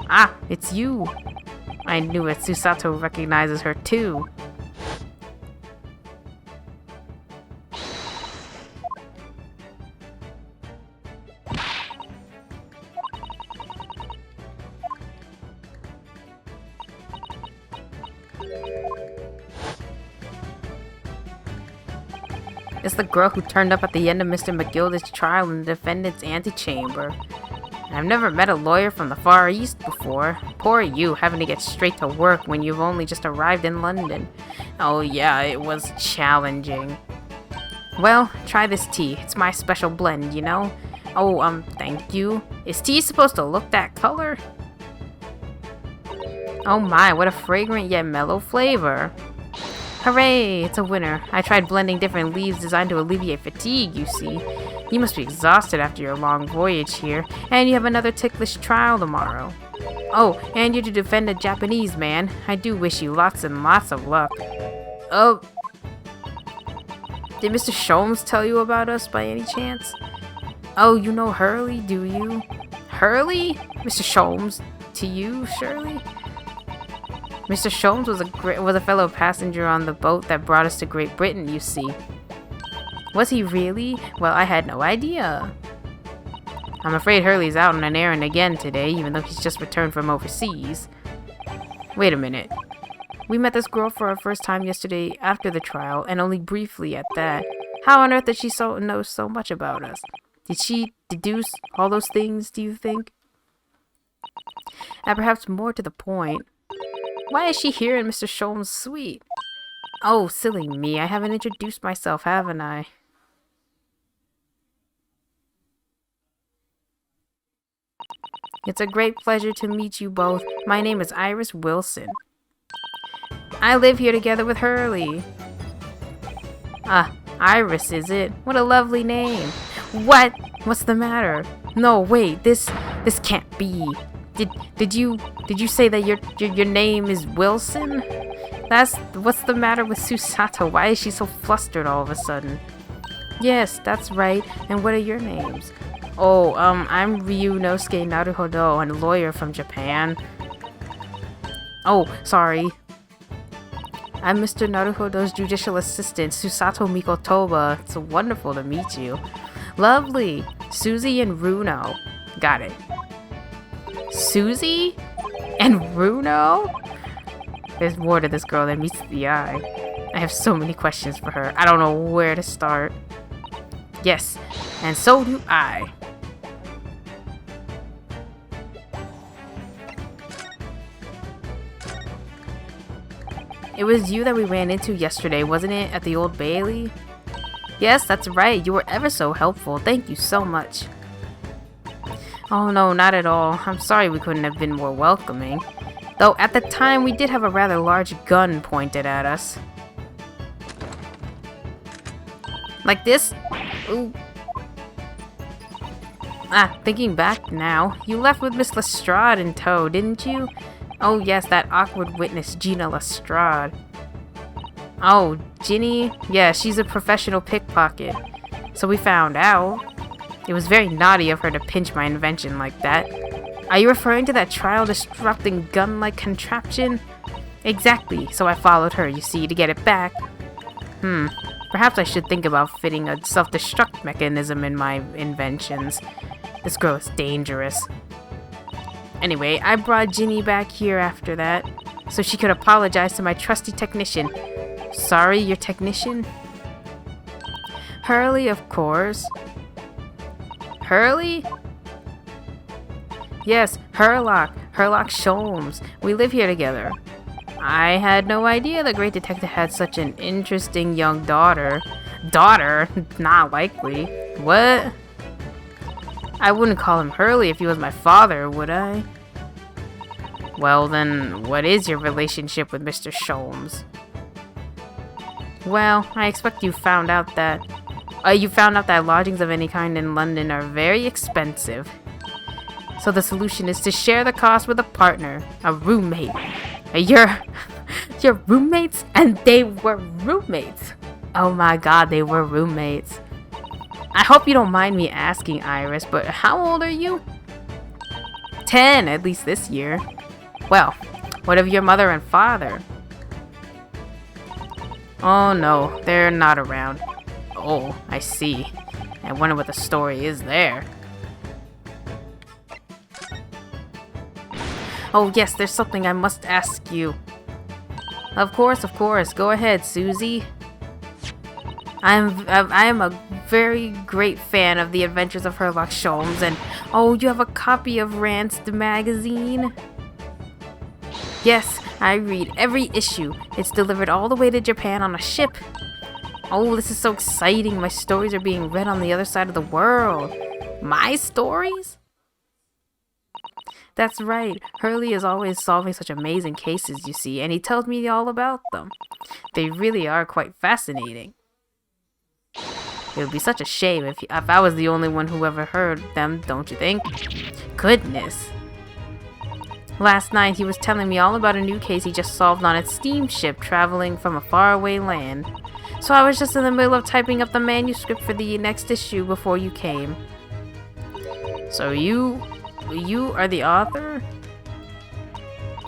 Ah, it's you. I knew it. Susato recognizes her too. It's the girl who turned up at the end of Mr. McGilda's trial in the defendant's antechamber. I've never met a lawyer from the Far East before. Poor you, having to get straight to work when you've only just arrived in London. Oh yeah, it was challenging. Well, try this tea. It's my special blend, you know? Oh, thank you. Is tea supposed to look that color? Oh my, what a fragrant yet mellow flavor. Hooray, it's a winner. I tried blending different leaves designed to alleviate fatigue, you see. You must be exhausted after your long voyage here, and you have another ticklish trial tomorrow. Oh, and you're to defend a Japanese man. I do wish you lots and lots of luck. Oh, did Mr. Sholmes tell you about us by any chance? Oh, you know Hurley, do you? Hurley? Mr. Sholmes, to you, Shirley? Mr. Sholmes was a fellow passenger on the boat that brought us to Great Britain, you see. Was he really? Well, I had no idea. I'm afraid Hurley's out on an errand again today, even though he's just returned from overseas. Wait a minute. We met this girl for our first time yesterday after the trial, and only briefly at that. How on earth did she know so much about us? Did she deduce all those things, do you think? And perhaps more to the point, why is she here in Mr. Sholmes' suite? Oh, silly me, I haven't introduced myself, haven't I? It's a great pleasure to meet you both. My name is Iris Wilson. I live here together with Hurley. Ah, Iris, is it? What a lovely name. What? What's the matter? No, wait, this can't be. Did you say that your name is Wilson? What's the matter with Susato? Why is she so flustered all of a sudden? Yes, that's right. And what are your names? Oh, I'm Ryunosuke Naruhodo, a lawyer from Japan. Oh, sorry. I'm Mr. Naruhodo's judicial assistant, Susato Mikotoba. It's wonderful to meet you. Lovely. Susie and Runo. Got it. Susie? And Runo? There's more to this girl than meets the eye. I have so many questions for her. I don't know where to start. Yes, and so do I. It was you that we ran into yesterday, wasn't it? At the Old Bailey? Yes, that's right. You were ever so helpful. Thank you so much. Oh no, not at all. I'm sorry we couldn't have been more welcoming. Though at the time we did have a rather large gun pointed at us. Like this? Ooh. Ah, thinking back now, you left with Miss Lestrade in tow, didn't you? Oh yes, that awkward witness, Gina Lestrade. Oh, Ginny? Yeah, she's a professional pickpocket. So we found out. It was very naughty of her to pinch my invention like that. Are you referring to that trial-disrupting gun-like contraption? Exactly, so I followed her, you see, to get it back. Perhaps I should think about fitting a self-destruct mechanism in my inventions. This girl is dangerous. Anyway, I brought Ginny back here after that, so she could apologize to my trusty technician. Sorry, your technician? Hurley, of course. Hurley? Yes, Herlock Sholmes. We live here together. I had no idea the great detective had such an interesting young daughter. Daughter? Not likely. What? I wouldn't call him Hurley if he was my father, would I? Well then, what is your relationship with Mr. Sholmes? Well, I expect you found out that lodgings of any kind in London are very expensive. So the solution is to share the cost with a partner, a roommate. Your roommates? And they were roommates. Oh my god, they were roommates. I hope you don't mind me asking, Iris, but how old are you? 10, at least this year. Well, what of your mother and father? Oh no, they're not around. Oh, I see. I wonder what the story is there. Oh yes, there's something I must ask you. Of course. Go ahead, Susie. I am a very great fan of the Adventures of Herlock Sholmes, and oh, you have a copy of Rance the magazine? Yes, I read every issue. It's delivered all the way to Japan on a ship. Oh, this is so exciting. My stories are being read on the other side of the world. My stories? That's right. Hurley is always solving such amazing cases, you see, and he tells me all about them. They really are quite fascinating. It would be such a shame if I was the only one who ever heard them, don't you think? Goodness. Last night he was telling me all about a new case he just solved on a steamship traveling from a faraway land. So I was just in the middle of typing up the manuscript for the next issue before you came. So you are the author?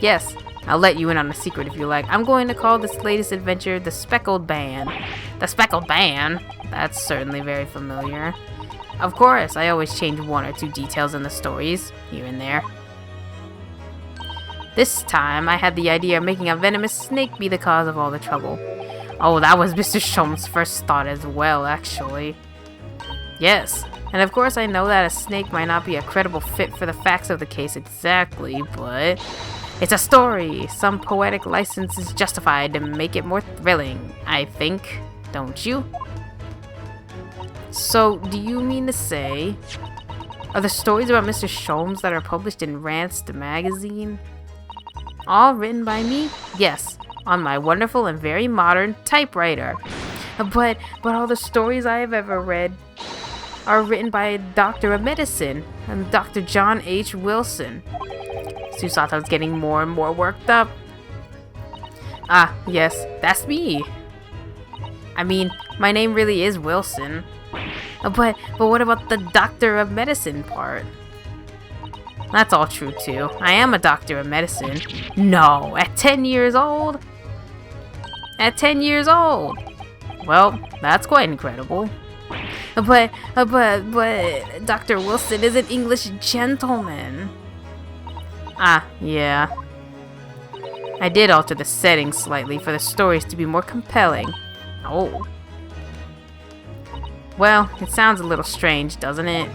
Yes, I'll let you in on a secret if you like. I'm going to call this latest adventure The Speckled Band. The Speckled Band? That's certainly very familiar. Of course, I always change one or two details in the stories, here and there. This time, I had the idea of making a venomous snake be the cause of all the trouble. Oh, that was Mr. Sholmes' first thought as well, actually. Yes, and of course I know that a snake might not be a credible fit for the facts of the case exactly, but it's a story. Some poetic license is justified to make it more thrilling, I think. Don't you? So, do you mean to say, are the stories about Mr. Sholmes that are published in Rance the magazine all written by me? Yes, on my wonderful and very modern typewriter. But all the stories I have ever read are written by a doctor of medicine, and Dr. John H. Wilson. Susato's getting more and more worked up. Ah, yes, that's me. I mean, my name really is Wilson. But what about the doctor of medicine part? That's all true too. I am a doctor of medicine. No, at 10 years old? At 10 years old? Well, that's quite incredible. But Dr. Wilson is an English gentleman. Ah, yeah. I did alter the setting slightly for the stories to be more compelling. Oh. Well, it sounds a little strange, doesn't it?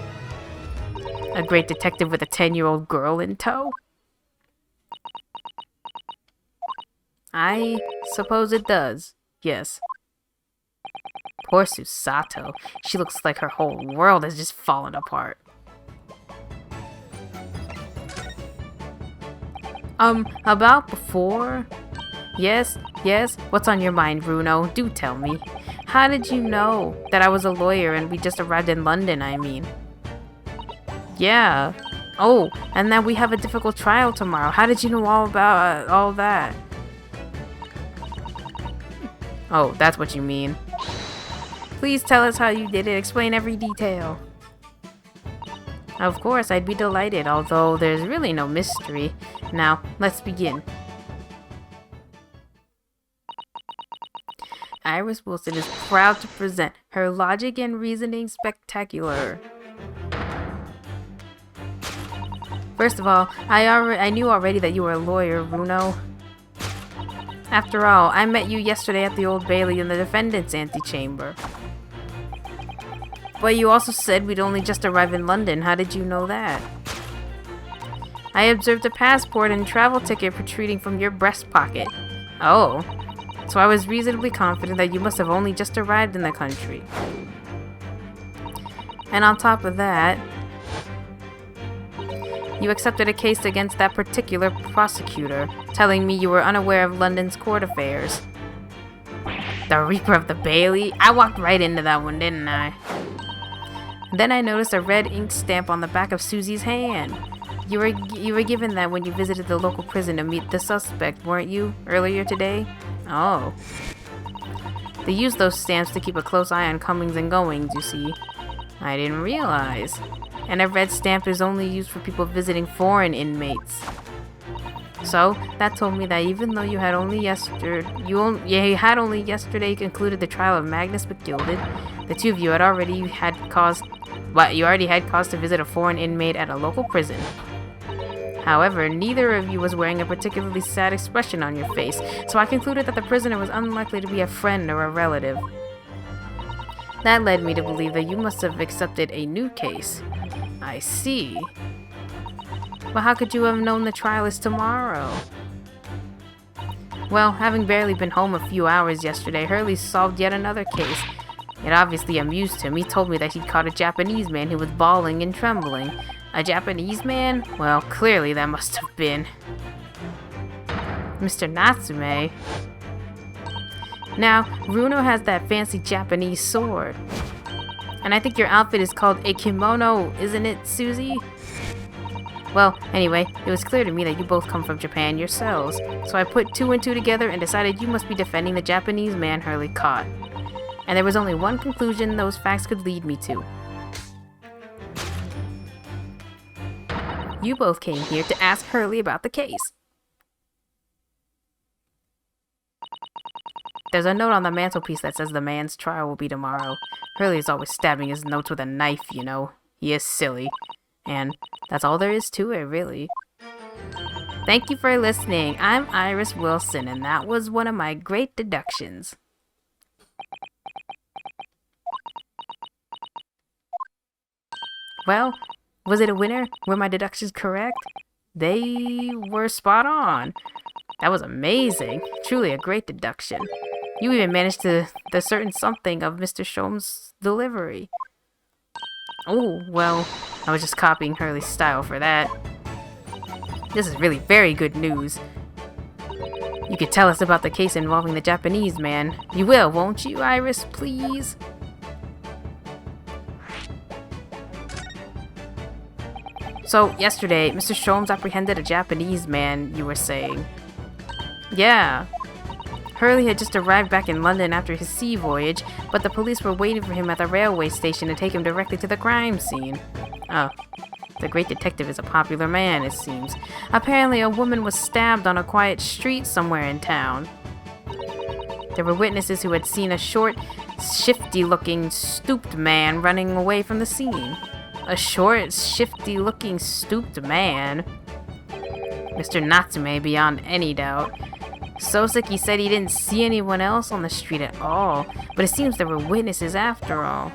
A great detective with a 10-year-old girl in tow? I suppose it does, yes. Poor Susato. She looks like her whole world has just fallen apart. About before? Yes? What's on your mind, Bruno? Do tell me. How did you know that I was a lawyer and we just arrived in London, I mean? Yeah. Oh, and that we have a difficult trial tomorrow. How did you know all about all that? Oh, that's what you mean. Please tell us how you did it. Explain every detail. Of course, I'd be delighted, although there's really no mystery. Now, let's begin. Iris Wilson is proud to present her logic and reasoning spectacular. First of all, I knew already that you were a lawyer, Runo. After all, I met you yesterday at the Old Bailey in the defendant's antechamber. But you also said we'd only just arrived in London. How did you know that? I observed a passport and travel ticket protruding from your breast pocket. Oh. So I was reasonably confident that you must have only just arrived in the country. And on top of that, you accepted a case against that particular prosecutor, telling me you were unaware of London's court affairs. The Reaper of the Bailey? I walked right into that one, didn't I? Then I noticed a red ink stamp on the back of Susie's hand. You were given that when you visited the local prison to meet the suspect, weren't you, earlier today? Oh. They use those stamps to keep a close eye on comings and goings, you see. I didn't realize. And a red stamp is only used for people visiting foreign inmates. So, that told me that even though you had only yesterday concluded the trial of Magnus McGilded, the two of you already had cause to visit a foreign inmate at a local prison. However, neither of you was wearing a particularly sad expression on your face, so I concluded that the prisoner was unlikely to be a friend or a relative. That led me to believe that you must have accepted a new case. I see. But how could you have known the trial is tomorrow? Well, having barely been home a few hours yesterday, Hurley solved yet another case. It obviously amused him. He told me that he'd caught a Japanese man who was bawling and trembling. A Japanese man? Well, clearly that must have been Mr. Natsume. Now, Runo has that fancy Japanese sword. And I think your outfit is called a kimono, isn't it, Susie? Well, anyway, it was clear to me that you both come from Japan yourselves, so I put two and two together and decided you must be defending the Japanese man Hurley caught. And there was only one conclusion those facts could lead me to. You both came here to ask Hurley about the case. There's a note on the mantelpiece that says the man's trial will be tomorrow. Hurley is always stabbing his notes with a knife, you know. He is silly. And that's all there is to it, really. Thank you for listening. I'm Iris Wilson, and that was one of my great deductions. Well, was it a winner? Were my deductions correct? They were spot on. That was amazing. Truly a great deduction. You even managed to discern something of Mr. Sholmes' delivery. Oh, well, I was just copying Hurley's style for that. This is really very good news. You could tell us about the case involving the Japanese man. You will, won't you, Iris, please? So, yesterday, Mr. Sholmes apprehended a Japanese man, you were saying. Yeah. Hurley had just arrived back in London after his sea voyage, but the police were waiting for him at the railway station to take him directly to the crime scene. Oh, the great detective is a popular man, it seems. Apparently, a woman was stabbed on a quiet street somewhere in town. There were witnesses who had seen a short, shifty-looking, stooped man running away from the scene. A short, shifty-looking, stooped man? Mr. Natsume, beyond any doubt. Soseki said he didn't see anyone else on the street at all, but it seems there were witnesses after all.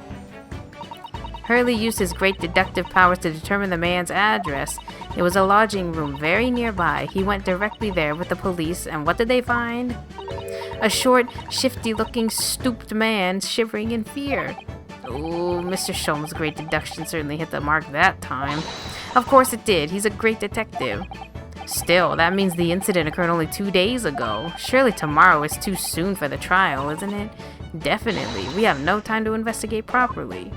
Hurley used his great deductive powers to determine the man's address. It was a lodging room very nearby. He went directly there with the police, and what did they find? A short, shifty-looking, stooped man shivering in fear. Oh, Mr. Sholmes' great deduction certainly hit the mark that time. Of course it did. He's a great detective. Still, that means the incident occurred only 2 days ago. Surely tomorrow is too soon for the trial, isn't it? Definitely. We have no time to investigate properly.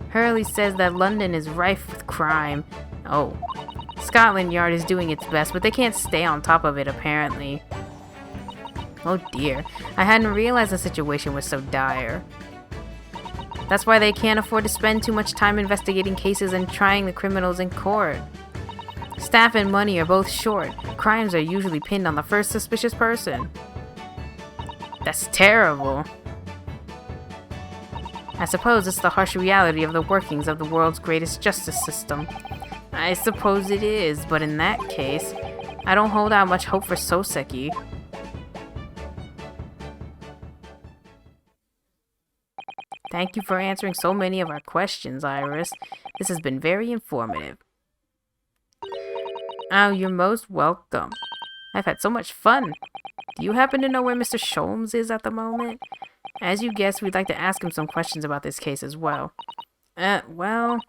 Hurley says that London is rife with crime. Oh. Scotland Yard is doing its best, but they can't stay on top of it, apparently. Oh dear. I hadn't realized the situation was so dire. That's why they can't afford to spend too much time investigating cases and trying the criminals in court. Staff and money are both short. Crimes are usually pinned on the first suspicious person. That's terrible. I suppose it's the harsh reality of the workings of the world's greatest justice system. I suppose it is, but in that case, I don't hold out much hope for Soseki. Thank you for answering so many of our questions, Iris. This has been very informative. Oh, you're most welcome. I've had so much fun. Do you happen to know where Mr. Sholmes is at the moment? As you guessed, we'd like to ask him some questions about this case as well. Well...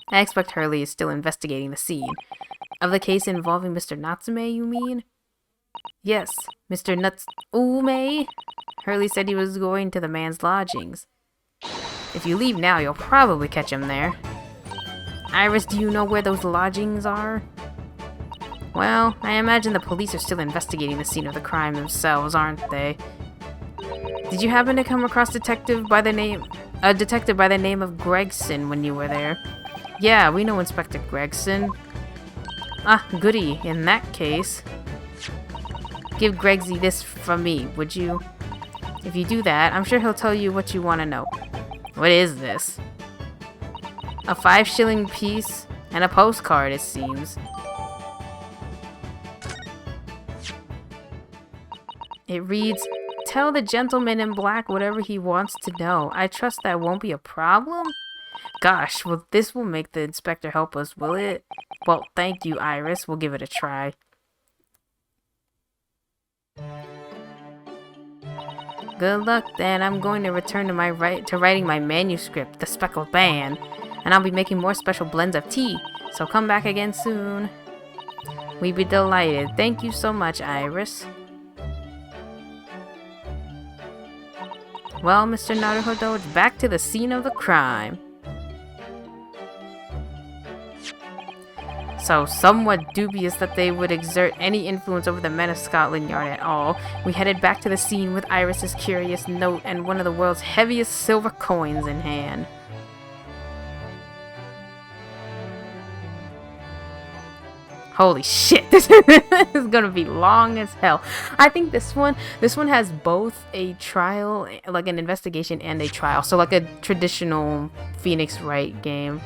I expect Hurley is still investigating the scene. Of the case involving Mr. Natsume, you mean? Yes, Mr. Natsume? Hurley said he was going to the man's lodgings. If you leave now, you'll probably catch him there. Iris, do you know where those lodgings are? Well, I imagine the police are still investigating the scene of the crime themselves, aren't they? Did you happen to come across a detective by the name of Gregson when you were there? Yeah, we know Inspector Gregson. Ah, goody. In that case, give Gregsy this from me, would you? If you do that, I'm sure he'll tell you what you want to know. What is this? A 5-shilling piece and a postcard, it seems. It reads, "Tell the gentleman in black whatever he wants to know. I trust that won't be a problem?" Gosh, well, this will make the inspector help us, will it? Well, thank you, Iris. We'll give it a try. Good luck, then. I'm going to return to writing my manuscript, The Speckled Band, and I'll be making more special blends of tea, so come back again soon. We'd be delighted. Thank you so much, Iris. Well, Mr. Naruhodo, it's back to the scene of the crime. So, somewhat dubious that they would exert any influence over the men of Scotland Yard at all, we headed back to the scene with Iris's curious note and one of the world's heaviest silver coins in hand. Holy shit, this is gonna be long as hell. I think this one has both a trial, like an investigation, and a trial. So like a traditional Phoenix Wright game.